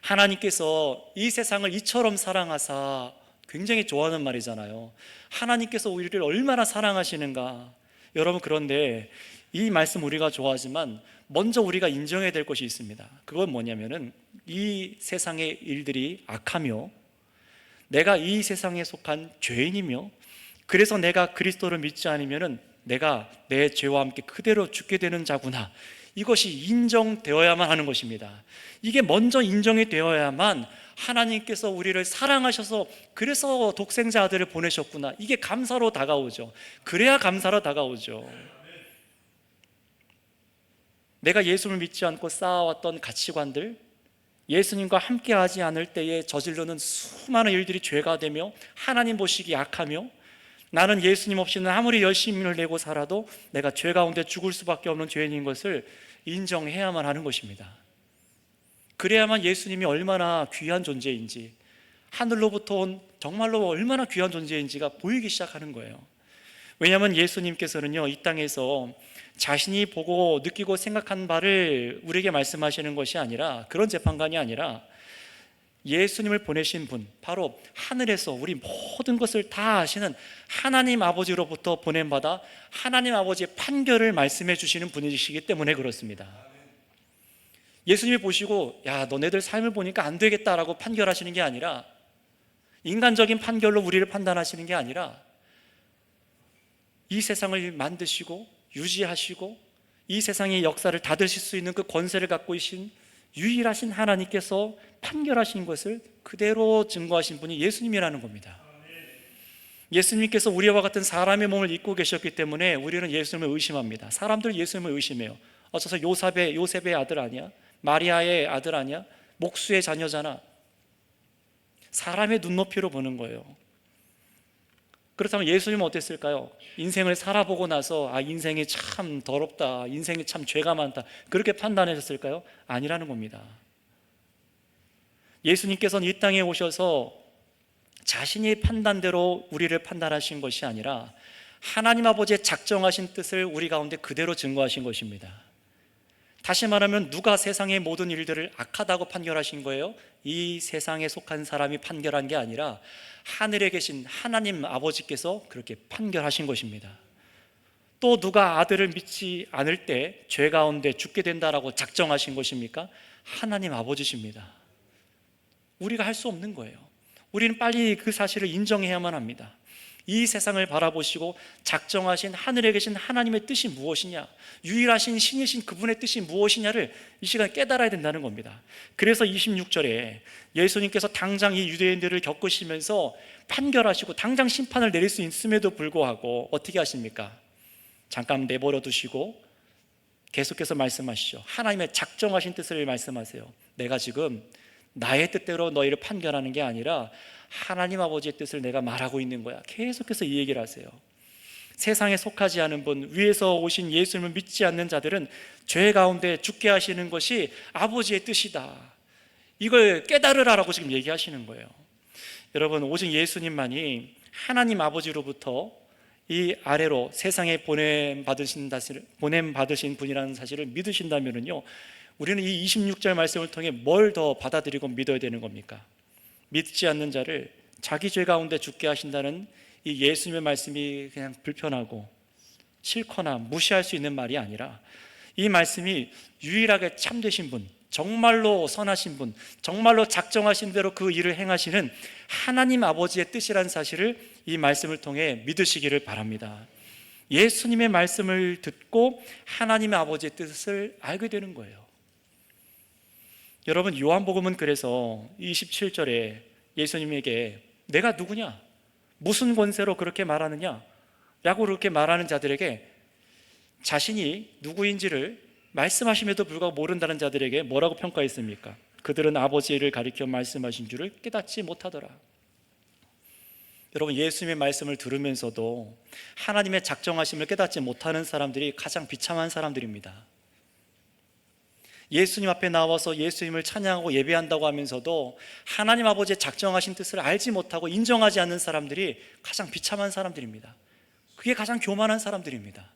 하나님께서 이 세상을 이처럼 사랑하사, 굉장히 좋아하는 말이잖아요. 하나님께서 우리를 얼마나 사랑하시는가. 여러분, 그런데 이 말씀 우리가 좋아하지만 먼저 우리가 인정해야 될 것이 있습니다. 그건 뭐냐면은 이 세상의 일들이 악하며 내가 이 세상에 속한 죄인이며 그래서 내가 그리스도를 믿지 않으면은 내가 내 죄와 함께 그대로 죽게 되는 자구나, 이것이 인정되어야만 하는 것입니다. 이게 먼저 인정이 되어야만 하나님께서 우리를 사랑하셔서 그래서 독생자 아들을 보내셨구나, 이게 감사로 다가오죠. 그래야 감사로 다가오죠. 내가 예수를 믿지 않고 쌓아왔던 가치관들, 예수님과 함께하지 않을 때에 저지르는 수많은 일들이 죄가 되며 하나님 보시기 약하며, 나는 예수님 없이는 아무리 열심히 힘을 내고 살아도 내가 죄 가운데 죽을 수밖에 없는 죄인인 것을 인정해야만 하는 것입니다. 그래야만 예수님이 얼마나 귀한 존재인지, 하늘로부터 온 정말로 얼마나 귀한 존재인지가 보이기 시작하는 거예요. 왜냐하면 예수님께서는요, 이 땅에서 자신이 보고 느끼고 생각한 바를 우리에게 말씀하시는 것이 아니라, 그런 재판관이 아니라 예수님을 보내신 분, 바로 하늘에서 우리 모든 것을 다 아시는 하나님 아버지로부터 보냄받아 하나님 아버지의 판결을 말씀해 주시는 분이시기 때문에 그렇습니다. 예수님이 보시고 야, 너네들 삶을 보니까 안 되겠다라고 판결하시는 게 아니라, 인간적인 판결로 우리를 판단하시는 게 아니라, 이 세상을 만드시고 유지하시고 이 세상의 역사를 닫으실 수 있는 그 권세를 갖고 계신 유일하신 하나님께서 판결하신 것을 그대로 증거하신 분이 예수님이라는 겁니다. 예수님께서 우리와 같은 사람의 몸을 입고 계셨기 때문에 우리는 예수님을 의심합니다. 사람들 예수님을 의심해요. 어쩌서 요셉의 아들 아니야? 마리아의 아들 아니야? 목수의 자녀잖아. 사람의 눈높이로 보는 거예요. 그렇다면 예수님은 어땠을까요? 인생을 살아보고 나서 인생이 참 더럽다, 인생이 참 죄가 많다, 그렇게 판단하셨을까요? 아니라는 겁니다. 예수님께서는 이 땅에 오셔서 자신의 판단대로 우리를 판단하신 것이 아니라 하나님 아버지의 작정하신 뜻을 우리 가운데 그대로 증거하신 것입니다. 다시 말하면 누가 세상의 모든 일들을 악하다고 판결하신 거예요? 이 세상에 속한 사람이 판결한 게 아니라 하늘에 계신 하나님 아버지께서 그렇게 판결하신 것입니다. 또 누가 아들을 믿지 않을 때 죄 가운데 죽게 된다라고 작정하신 것입니까? 하나님 아버지십니다. 우리가 할 수 없는 거예요. 우리는 빨리 그 사실을 인정해야만 합니다. 이 세상을 바라보시고 작정하신 하늘에 계신 하나님의 뜻이 무엇이냐, 유일하신 신이신 그분의 뜻이 무엇이냐를 이 시간에 깨달아야 된다는 겁니다. 그래서 26절에 예수님께서 당장 이 유대인들을 겪으시면서 판결하시고 당장 심판을 내릴 수 있음에도 불구하고 어떻게 하십니까? 잠깐 내버려 두시고 계속해서 말씀하시죠. 하나님의 작정하신 뜻을 말씀하세요. 내가 지금 나의 뜻대로 너희를 판결하는 게 아니라 하나님 아버지의 뜻을 내가 말하고 있는 거야. 계속해서 이 얘기를 하세요. 세상에 속하지 않은 분, 위에서 오신 예수님을 믿지 않는 자들은 죄 가운데 죽게 하시는 것이 아버지의 뜻이다, 이걸 깨달으라라고 지금 얘기하시는 거예요. 여러분, 오직 예수님만이 하나님 아버지로부터 이 아래로 세상에 보냄받으신 분이라는 사실을 믿으신다면요, 우리는 이 26절 말씀을 통해 뭘 더 받아들이고 믿어야 되는 겁니까? 믿지 않는 자를 자기 죄 가운데 죽게 하신다는 이 예수님의 말씀이 그냥 불편하고 싫거나 무시할 수 있는 말이 아니라, 이 말씀이 유일하게 참되신 분, 정말로 선하신 분, 정말로 작정하신 대로 그 일을 행하시는 하나님 아버지의 뜻이라는 사실을 이 말씀을 통해 믿으시기를 바랍니다. 예수님의 말씀을 듣고 하나님의 아버지의 뜻을 알게 되는 거예요. 여러분, 요한복음은 그래서 27절에 예수님에게 내가 누구냐? 무슨 권세로 그렇게 말하느냐? 라고 그렇게 말하는 자들에게 자신이 누구인지를 말씀하심에도 불구하고 모른다는 자들에게 뭐라고 평가했습니까? 그들은 아버지를 가리켜 말씀하신 줄을 깨닫지 못하더라. 여러분, 예수님의 말씀을 들으면서도 하나님의 작정하심을 깨닫지 못하는 사람들이 가장 비참한 사람들입니다. 예수님 앞에 나와서 예수님을 찬양하고 예배한다고 하면서도 하나님 아버지의 작정하신 뜻을 알지 못하고 인정하지 않는 사람들이 가장 비참한 사람들입니다. 그게 가장 교만한 사람들입니다.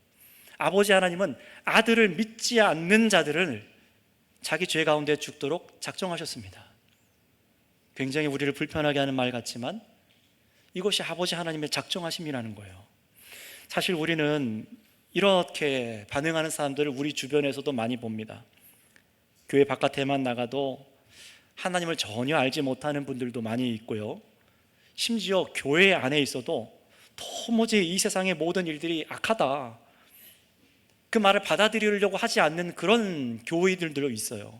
아버지 하나님은 아들을 믿지 않는 자들을 자기 죄 가운데 죽도록 작정하셨습니다. 굉장히 우리를 불편하게 하는 말 같지만 이것이 아버지 하나님의 작정하심이라는 거예요. 사실 우리는 이렇게 반응하는 사람들을 우리 주변에서도 많이 봅니다. 교회 바깥에만 나가도 하나님을 전혀 알지 못하는 분들도 많이 있고요, 심지어 교회 안에 있어도 도무지 이 세상의 모든 일들이 악하다, 그 말을 받아들이려고 하지 않는 그런 교회들도 있어요.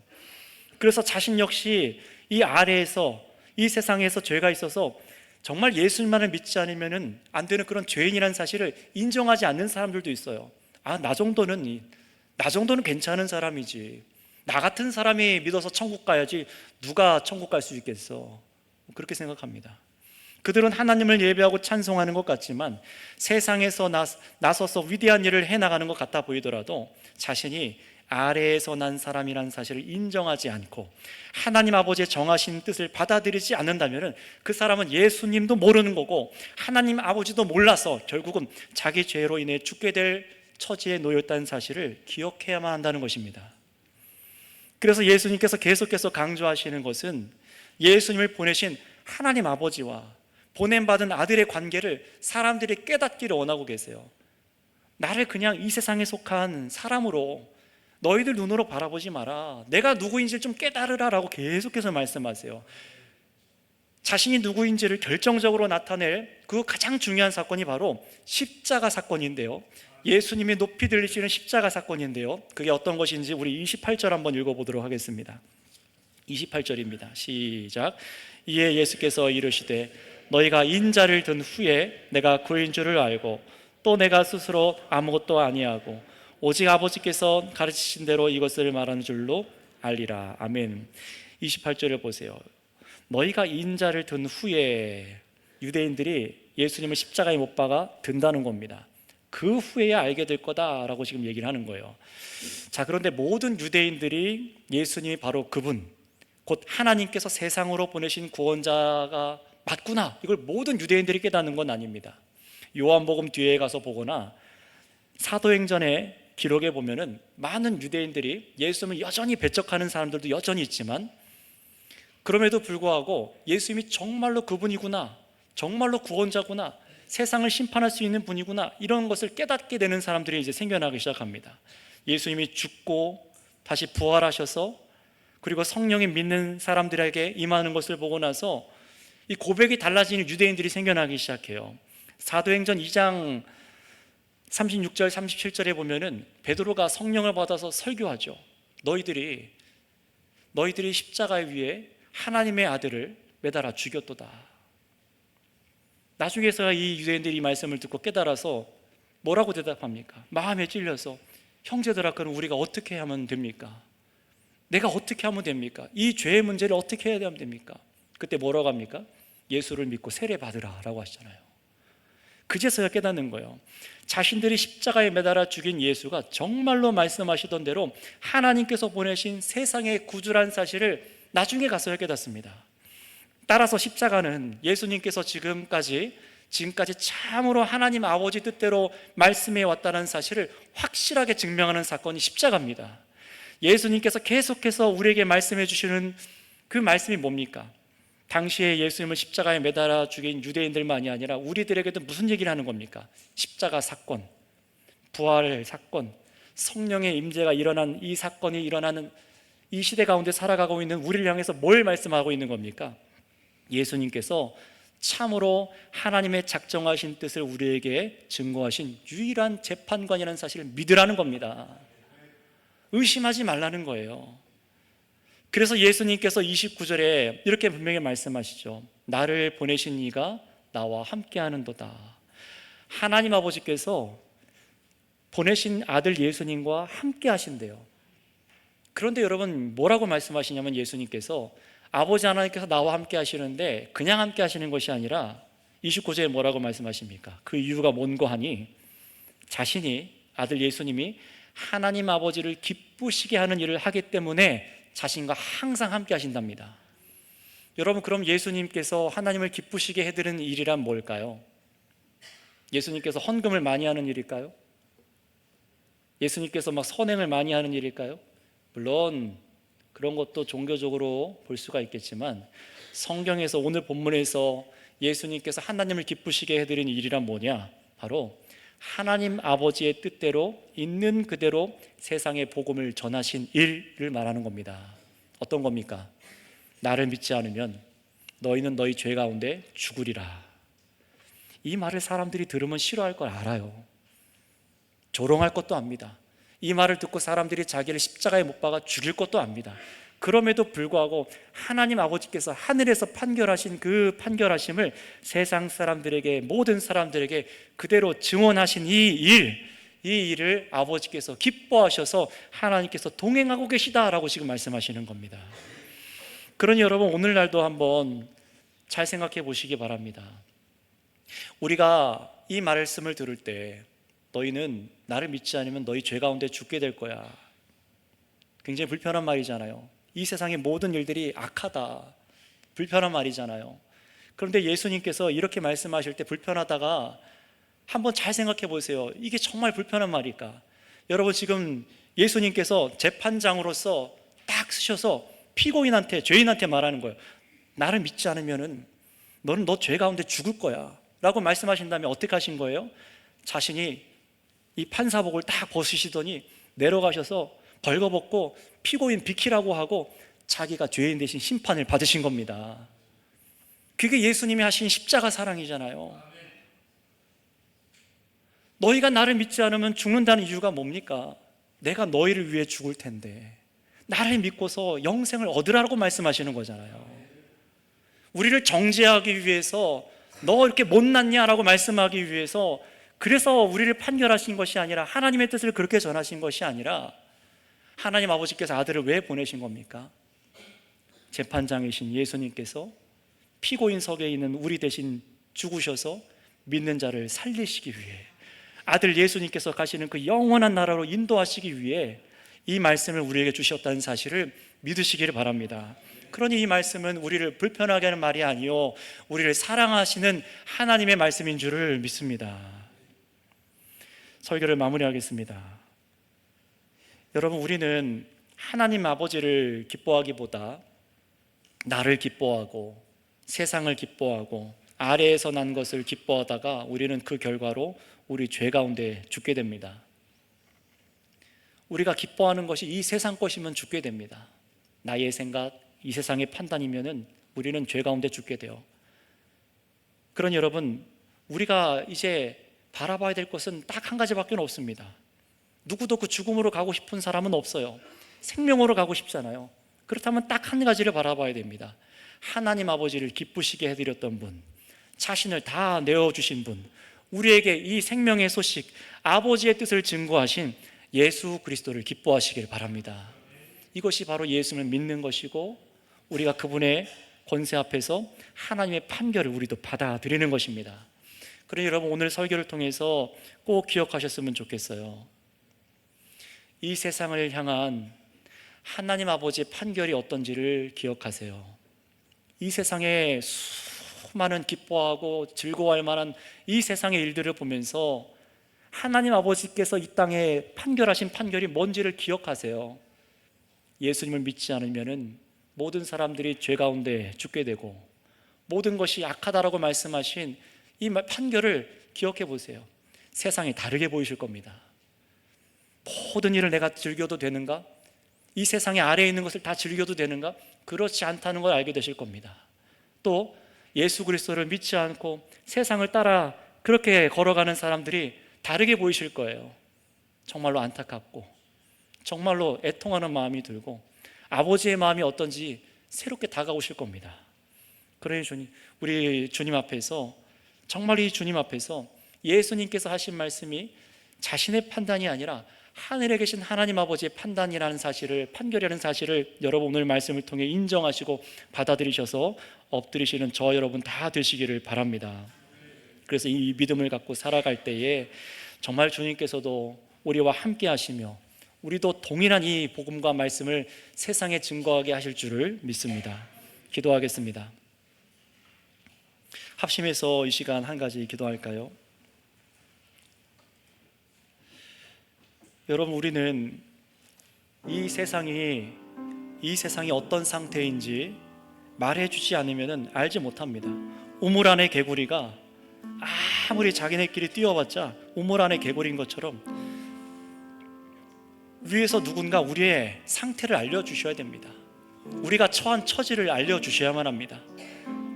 그래서 자신 역시 이 아래에서, 이 세상에서 죄가 있어서 정말 예수님만을 믿지 않으면 안 되는 그런 죄인이라는 사실을 인정하지 않는 사람들도 있어요. 나 정도는 괜찮은 사람이지, 나 같은 사람이 믿어서 천국 가야지 누가 천국 갈 수 있겠어, 그렇게 생각합니다. 그들은 하나님을 예배하고 찬송하는 것 같지만 세상에서 나서서 위대한 일을 해나가는 것 같아 보이더라도 자신이 아래에서 난 사람이라는 사실을 인정하지 않고 하나님 아버지의 정하신 뜻을 받아들이지 않는다면 그 사람은 예수님도 모르는 거고 하나님 아버지도 몰라서 결국은 자기 죄로 인해 죽게 될 처지에 놓였다는 사실을 기억해야만 한다는 것입니다. 그래서 예수님께서 계속해서 강조하시는 것은 예수님을 보내신 하나님 아버지와 보냄받은 아들의 관계를 사람들이 깨닫기를 원하고 계세요. 나를 그냥 이 세상에 속한 사람으로 너희들 눈으로 바라보지 마라, 내가 누구인지를 좀 깨달으라 라고 계속해서 말씀하세요. 자신이 누구인지를 결정적으로 나타낼 그 가장 중요한 사건이 바로 십자가 사건인데요, 예수님이 높이 들리시는 십자가 사건인데요, 그게 어떤 것인지 우리 28절 한번 읽어보도록 하겠습니다. 28절입니다. 시작. 이에 예수께서 이르시되 너희가 인자를 든 후에 내가 그인 줄을 알고 또 내가 스스로 아무것도 아니하고 오직 아버지께서 가르치신 대로 이것을 말하는 줄로 알리라. 아멘. 28절을 보세요. 너희가 인자를 든 후에, 유대인들이 예수님을 십자가에 못 박아 든다는 겁니다. 그 후에야 알게 될 거다라고 지금 얘기를 하는 거예요. 자, 그런데 모든 유대인들이 예수님이 바로 그분, 곧 하나님께서 세상으로 보내신 구원자가 맞구나, 이걸 모든 유대인들이 깨닫는 건 아닙니다. 요한복음 뒤에 가서 보거나 사도행전의 기록에 보면은 많은 유대인들이 예수님을 여전히 배척하는 사람들도 여전히 있지만, 그럼에도 불구하고 예수님이 정말로 그분이구나, 정말로 구원자구나, 세상을 심판할 수 있는 분이구나, 이런 것을 깨닫게 되는 사람들이 이제 생겨나기 시작합니다. 예수님이 죽고 다시 부활하셔서 그리고 성령이 믿는 사람들에게 임하는 것을 보고 나서 이 고백이 달라지는 유대인들이 생겨나기 시작해요. 사도행전 2장 36절 37절에 보면은 베드로가 성령을 받아서 설교하죠. 너희들이 십자가 위에 하나님의 아들을 매달아 죽였도다. 나중에서 이 유대인들이 이 말씀을 듣고 깨달아서 뭐라고 대답합니까? 마음에 찔려서 형제들아, 그럼 우리가 어떻게 하면 됩니까? 내가 어떻게 하면 됩니까? 이 죄의 문제를 어떻게 해야 됩니까? 그때 뭐라고 합니까? 예수를 믿고 세례 받으라 라고 하시잖아요. 그제서야 깨닫는 거예요. 자신들이 십자가에 매달아 죽인 예수가 정말로 말씀하시던 대로 하나님께서 보내신 세상의 구주란 사실을 나중에 가서야 깨닫습니다. 따라서 십자가는 예수님께서 지금까지 참으로 하나님 아버지 뜻대로 말씀해 왔다는 사실을 확실하게 증명하는 사건이 십자가입니다. 예수님께서 계속해서 우리에게 말씀해 주시는 그 말씀이 뭡니까? 당시에 예수님을 십자가에 매달아 죽인 유대인들만이 아니라 우리들에게도 무슨 얘기를 하는 겁니까? 십자가 사건, 부활 사건, 성령의 임재가 일어난 이 사건이 일어나는 이 시대 가운데 살아가고 있는 우리를 향해서 뭘 말씀하고 있는 겁니까? 예수님께서 참으로 하나님의 작정하신 뜻을 우리에게 증거하신 유일한 재판관이라는 사실을 믿으라는 겁니다. 의심하지 말라는 거예요. 그래서 예수님께서 29절에 이렇게 분명히 말씀하시죠. 나를 보내신 이가 나와 함께 하는도다. 하나님 아버지께서 보내신 아들 예수님과 함께 하신대요. 그런데 여러분, 뭐라고 말씀하시냐면 예수님께서 아버지 하나님께서 나와 함께 하시는데 그냥 함께 하시는 것이 아니라 29절에 뭐라고 말씀하십니까? 그 이유가 뭔고 하니 자신이, 아들 예수님이 하나님 아버지를 기쁘시게 하는 일을 하기 때문에 자신과 항상 함께 하신답니다. 여러분, 그럼 예수님께서 하나님을 기쁘시게 해드리는 일이란 뭘까요? 예수님께서 헌금을 많이 하는 일일까요? 예수님께서 막 선행을 많이 하는 일일까요? 물론 그런 것도 종교적으로 볼 수가 있겠지만 성경에서, 오늘 본문에서 예수님께서 하나님을 기쁘시게 해드리는 일이란 뭐냐? 바로 하나님 아버지의 뜻대로 있는 그대로 세상에 복음을 전하신 일을 말하는 겁니다. 어떤 겁니까? 나를 믿지 않으면 너희는 너희 죄 가운데 죽으리라. 이 말을 사람들이 들으면 싫어할 걸 알아요. 조롱할 것도 압니다. 이 말을 듣고 사람들이 자기를 십자가에 못 박아 죽일 것도 압니다. 그럼에도 불구하고 하나님 아버지께서 하늘에서 판결하신 그 판결하심을 세상 사람들에게, 모든 사람들에게 그대로 증언하신 이 일을 아버지께서 기뻐하셔서 하나님께서 동행하고 계시다라고 지금 말씀하시는 겁니다. 그러니 여러분, 오늘날도 한번 잘 생각해 보시기 바랍니다. 우리가 이 말씀을 들을 때 너희는 나를 믿지 않으면 너희 죄 가운데 죽게 될 거야, 굉장히 불편한 말이잖아요. 이 세상의 모든 일들이 악하다, 불편한 말이잖아요. 그런데 예수님께서 이렇게 말씀하실 때 불편하다가 한번 잘 생각해 보세요. 이게 정말 불편한 말일까? 여러분, 지금 예수님께서 재판장으로서 딱 쓰셔서 피고인한테, 죄인한테 말하는 거예요. 나를 믿지 않으면은 너는 너 죄 가운데 죽을 거야 라고 말씀하신 다음에 어떻게 하신 거예요? 자신이 이 판사복을 딱 벗으시더니 내려가셔서 벌거벗고 피고인 비키라고 하고 자기가 죄인 대신 심판을 받으신 겁니다. 그게 예수님이 하신 십자가 사랑이잖아요. 너희가 나를 믿지 않으면 죽는다는 이유가 뭡니까? 내가 너희를 위해 죽을 텐데 나를 믿고서 영생을 얻으라고 말씀하시는 거잖아요. 우리를 정죄하기 위해서 너 이렇게 못났냐라고 말씀하기 위해서, 그래서 우리를 판결하신 것이 아니라, 하나님의 뜻을 그렇게 전하신 것이 아니라, 하나님 아버지께서 아들을 왜 보내신 겁니까? 재판장이신 예수님께서 피고인석에 있는 우리 대신 죽으셔서 믿는 자를 살리시기 위해, 아들 예수님께서 가시는 그 영원한 나라로 인도하시기 위해 이 말씀을 우리에게 주셨다는 사실을 믿으시기를 바랍니다. 그러니 이 말씀은 우리를 불편하게 하는 말이 아니요, 우리를 사랑하시는 하나님의 말씀인 줄을 믿습니다. 설교를 마무리하겠습니다. 여러분, 우리는 하나님 아버지를 기뻐하기보다 나를 기뻐하고 세상을 기뻐하고 아래에서 난 것을 기뻐하다가 우리는 그 결과로 우리 죄 가운데 죽게 됩니다. 우리가 기뻐하는 것이 이 세상 것이면 죽게 됩니다. 나의 생각, 이 세상의 판단이면은 우리는 죄 가운데 죽게 돼요. 그러니 여러분, 우리가 이제 바라봐야 될 것은 딱 한 가지밖에 없습니다. 누구도 그 죽음으로 가고 싶은 사람은 없어요. 생명으로 가고 싶잖아요. 그렇다면 딱 한 가지를 바라봐야 됩니다. 하나님 아버지를 기쁘시게 해드렸던 분, 자신을 다 내어주신 분, 우리에게 이 생명의 소식, 아버지의 뜻을 증거하신 예수 그리스도를 기뻐하시길 바랍니다. 이것이 바로 예수를 믿는 것이고, 우리가 그분의 권세 앞에서 하나님의 판결을 우리도 받아들이는 것입니다. 그러니 여러분, 오늘 설교를 통해서 꼭 기억하셨으면 좋겠어요. 이 세상을 향한 하나님 아버지의 판결이 어떤지를 기억하세요. 이 세상에 수많은 기뻐하고 즐거워할 만한 이 세상의 일들을 보면서 하나님 아버지께서 이 땅에 판결하신 판결이 뭔지를 기억하세요. 예수님을 믿지 않으면 모든 사람들이 죄 가운데 죽게 되고 모든 것이 악하다라고 말씀하신 이 판결을 기억해 보세요. 세상이 다르게 보이실 겁니다. 모든 일을 내가 즐겨도 되는가? 이 세상의 아래에 있는 것을 다 즐겨도 되는가? 그렇지 않다는 걸 알게 되실 겁니다. 또 예수 그리스도를 믿지 않고 세상을 따라 그렇게 걸어가는 사람들이 다르게 보이실 거예요. 정말로 안타깝고 정말로 애통하는 마음이 들고 아버지의 마음이 어떤지 새롭게 다가오실 겁니다. 그러니 우리 주님 앞에서, 정말 이 주님 앞에서 예수님께서 하신 말씀이 자신의 판단이 아니라 하늘에 계신 하나님 아버지의 판단이라는 사실을, 판결이라는 사실을 여러분 오늘 말씀을 통해 인정하시고 받아들이셔서 엎드리시는 저 여러분 다 되시기를 바랍니다. 그래서 이 믿음을 갖고 살아갈 때에 정말 주님께서도 우리와 함께 하시며 우리도 동일한 이 복음과 말씀을 세상에 증거하게 하실 줄을 믿습니다. 기도하겠습니다. 합심해서 이 시간 한 가지 기도할까요? 여러분, 우리는 이 세상이 어떤 상태인지 말해주지 않으면 알지 못합니다. 우물 안의 개구리가 아무리 자기네끼리 뛰어봤자 우물 안의 개구리인 것처럼 위에서 누군가 우리의 상태를 알려주셔야 됩니다. 우리가 처한 처지를 알려주셔야만 합니다.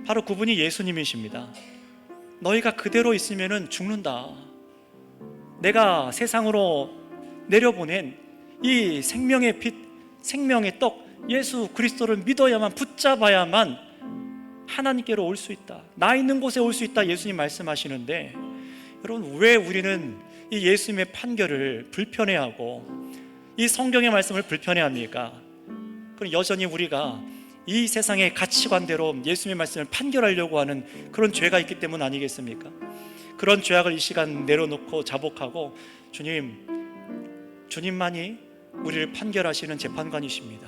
바로 그분이 예수님이십니다. 너희가 그대로 있으면 죽는다. 내가 세상으로 내려보낸 이 생명의 빛, 생명의 떡 예수 그리스도를 믿어야만, 붙잡아야만 하나님께로 올 수 있다, 나 있는 곳에 올 수 있다 예수님 말씀하시는데, 여러분 왜 우리는 이 예수님의 판결을 불편해하고 이 성경의 말씀을 불편해합니까? 그럼 여전히 우리가 이 세상의 가치관대로 예수님의 말씀을 판결하려고 하는 그런 죄가 있기 때문 아니겠습니까? 그런 죄악을 이 시간 내려놓고 자복하고, 주님만이 우리를 판결하시는 재판관이십니다.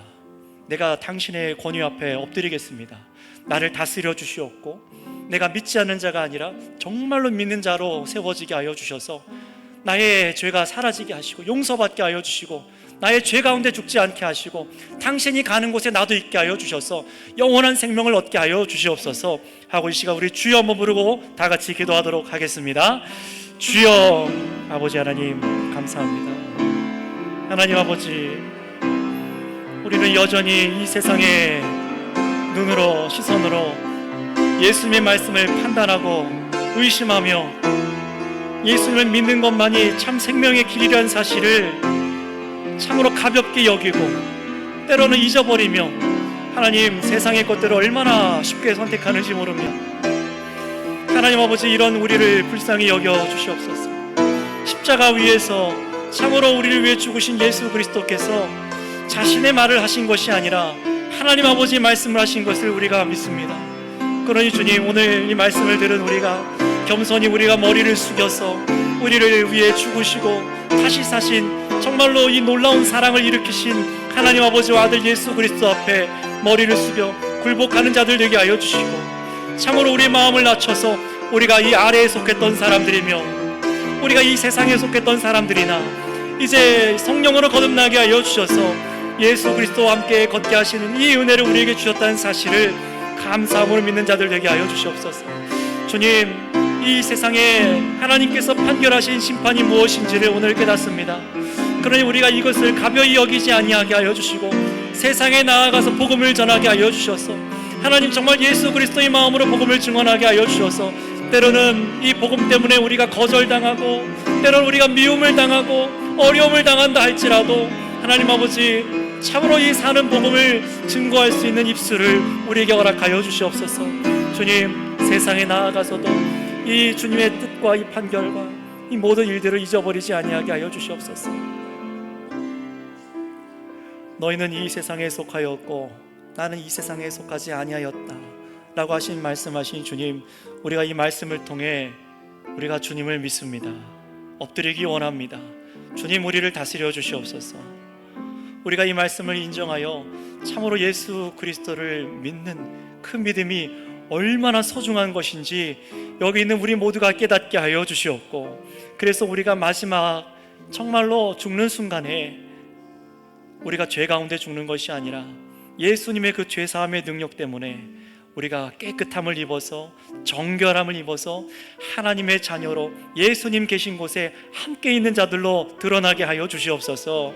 내가 당신의 권위 앞에 엎드리겠습니다. 나를 다스려 주시옵고 내가 믿지 않는 자가 아니라 정말로 믿는 자로 세워지게 하여 주셔서 나의 죄가 사라지게 하시고 용서받게 하여 주시고 나의 죄 가운데 죽지 않게 하시고 당신이 가는 곳에 나도 있게 하여 주셔서 영원한 생명을 얻게 하여 주시옵소서 하고, 이 시간 우리 주여 한번 부르고 다 같이 기도하도록 하겠습니다. 주여, 아버지 하나님 감사합니다. 하나님 아버지, 우리는 여전히 이 세상의 눈으로, 시선으로 예수님의 말씀을 판단하고 의심하며 예수님을 믿는 것만이 참 생명의 길이라는 사실을 참으로 가볍게 여기고 때로는 잊어버리며, 하나님 세상의 것들을 얼마나 쉽게 선택하는지 모르며, 하나님 아버지 이런 우리를 불쌍히 여겨 주시옵소서. 십자가 위에서 참으로 우리를 위해 죽으신 예수 그리스도께서 자신의 말을 하신 것이 아니라 하나님 아버지의 말씀을 하신 것을 우리가 믿습니다. 그러니 주님, 오늘 이 말씀을 들은 우리가 겸손히 우리가 머리를 숙여서 우리를 위해 죽으시고 다시 사신 정말로 이 놀라운 사랑을 일으키신 하나님 아버지와 아들 예수 그리스도 앞에 머리를 숙여 굴복하는 자들 되게 하여 주시고, 참으로 우리의 마음을 낮춰서 우리가 이 아래에 속했던 사람들이며 우리가 이 세상에 속했던 사람들이나 이제 성령으로 거듭나게 하여 주셔서 예수 그리스도와 함께 걷게 하시는 이 은혜를 우리에게 주셨다는 사실을 감사함으로 믿는 자들 되게 하여 주시옵소서. 주님, 이 세상에 하나님께서 판결하신 심판이 무엇인지를 오늘 깨닫습니다. 그러니 우리가 이것을 가벼이 여기지 아니하게 하여 주시고 세상에 나아가서 복음을 전하게 하여 주셔서, 하나님 정말 예수 그리스도의 마음으로 복음을 증언하게 하여 주셔서, 때로는 이 복음 때문에 우리가 거절당하고 때로는 우리가 미움을 당하고 어려움을 당한다 할지라도 하나님 아버지 참으로 이 사는 복음을 증거할 수 있는 입술을 우리에게 허락하여 주시옵소서. 주님, 세상에 나아가서도 이 주님의 뜻과 이 판결과 이 모든 일들을 잊어버리지 아니하게 하여 주시옵소서. 너희는 이 세상에 속하였고 나는 이 세상에 속하지 아니하였다 라고 하신 말씀하신 주님, 우리가 이 말씀을 통해 우리가 주님을 믿습니다. 엎드리기 원합니다. 주님, 우리를 다스려 주시옵소서. 우리가 이 말씀을 인정하여 참으로 예수 그리스도를 믿는 그 믿음이 얼마나 소중한 것인지 여기 있는 우리 모두가 깨닫게 하여 주시옵고, 그래서 우리가 마지막 정말로 죽는 순간에 우리가 죄 가운데 죽는 것이 아니라 예수님의 그 죄사함의 능력 때문에 우리가 깨끗함을 입어서 정결함을 입어서 하나님의 자녀로 예수님 계신 곳에 함께 있는 자들로 드러나게 하여 주시옵소서.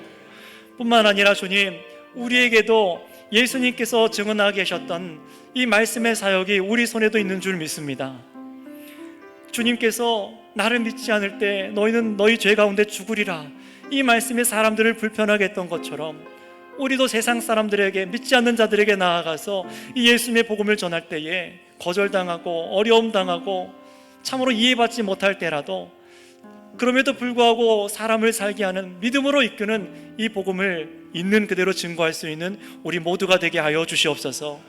뿐만 아니라 주님, 우리에게도 예수님께서 증언하게 하셨던 이 말씀의 사역이 우리 손에도 있는 줄 믿습니다. 주님께서 나를 믿지 않을 때 너희는 너희 죄 가운데 죽으리라, 이 말씀이 사람들을 불편하게 했던 것처럼 우리도 세상 사람들에게, 믿지 않는 자들에게 나아가서 이 예수님의 복음을 전할 때에 거절당하고 어려움 당하고 참으로 이해받지 못할 때라도 그럼에도 불구하고 사람을 살게 하는 믿음으로 이끄는 이 복음을 있는 그대로 증거할 수 있는 우리 모두가 되게 하여 주시옵소서.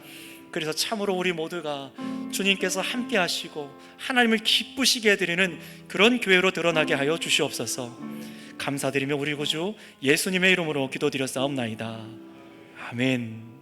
그래서 참으로 우리 모두가 주님께서 함께 하시고 하나님을 기쁘시게 해드리는 그런 교회로 드러나게 하여 주시옵소서. 감사드리며 우리 구주 예수님의 이름으로 기도드렸사옵나이다. 아멘.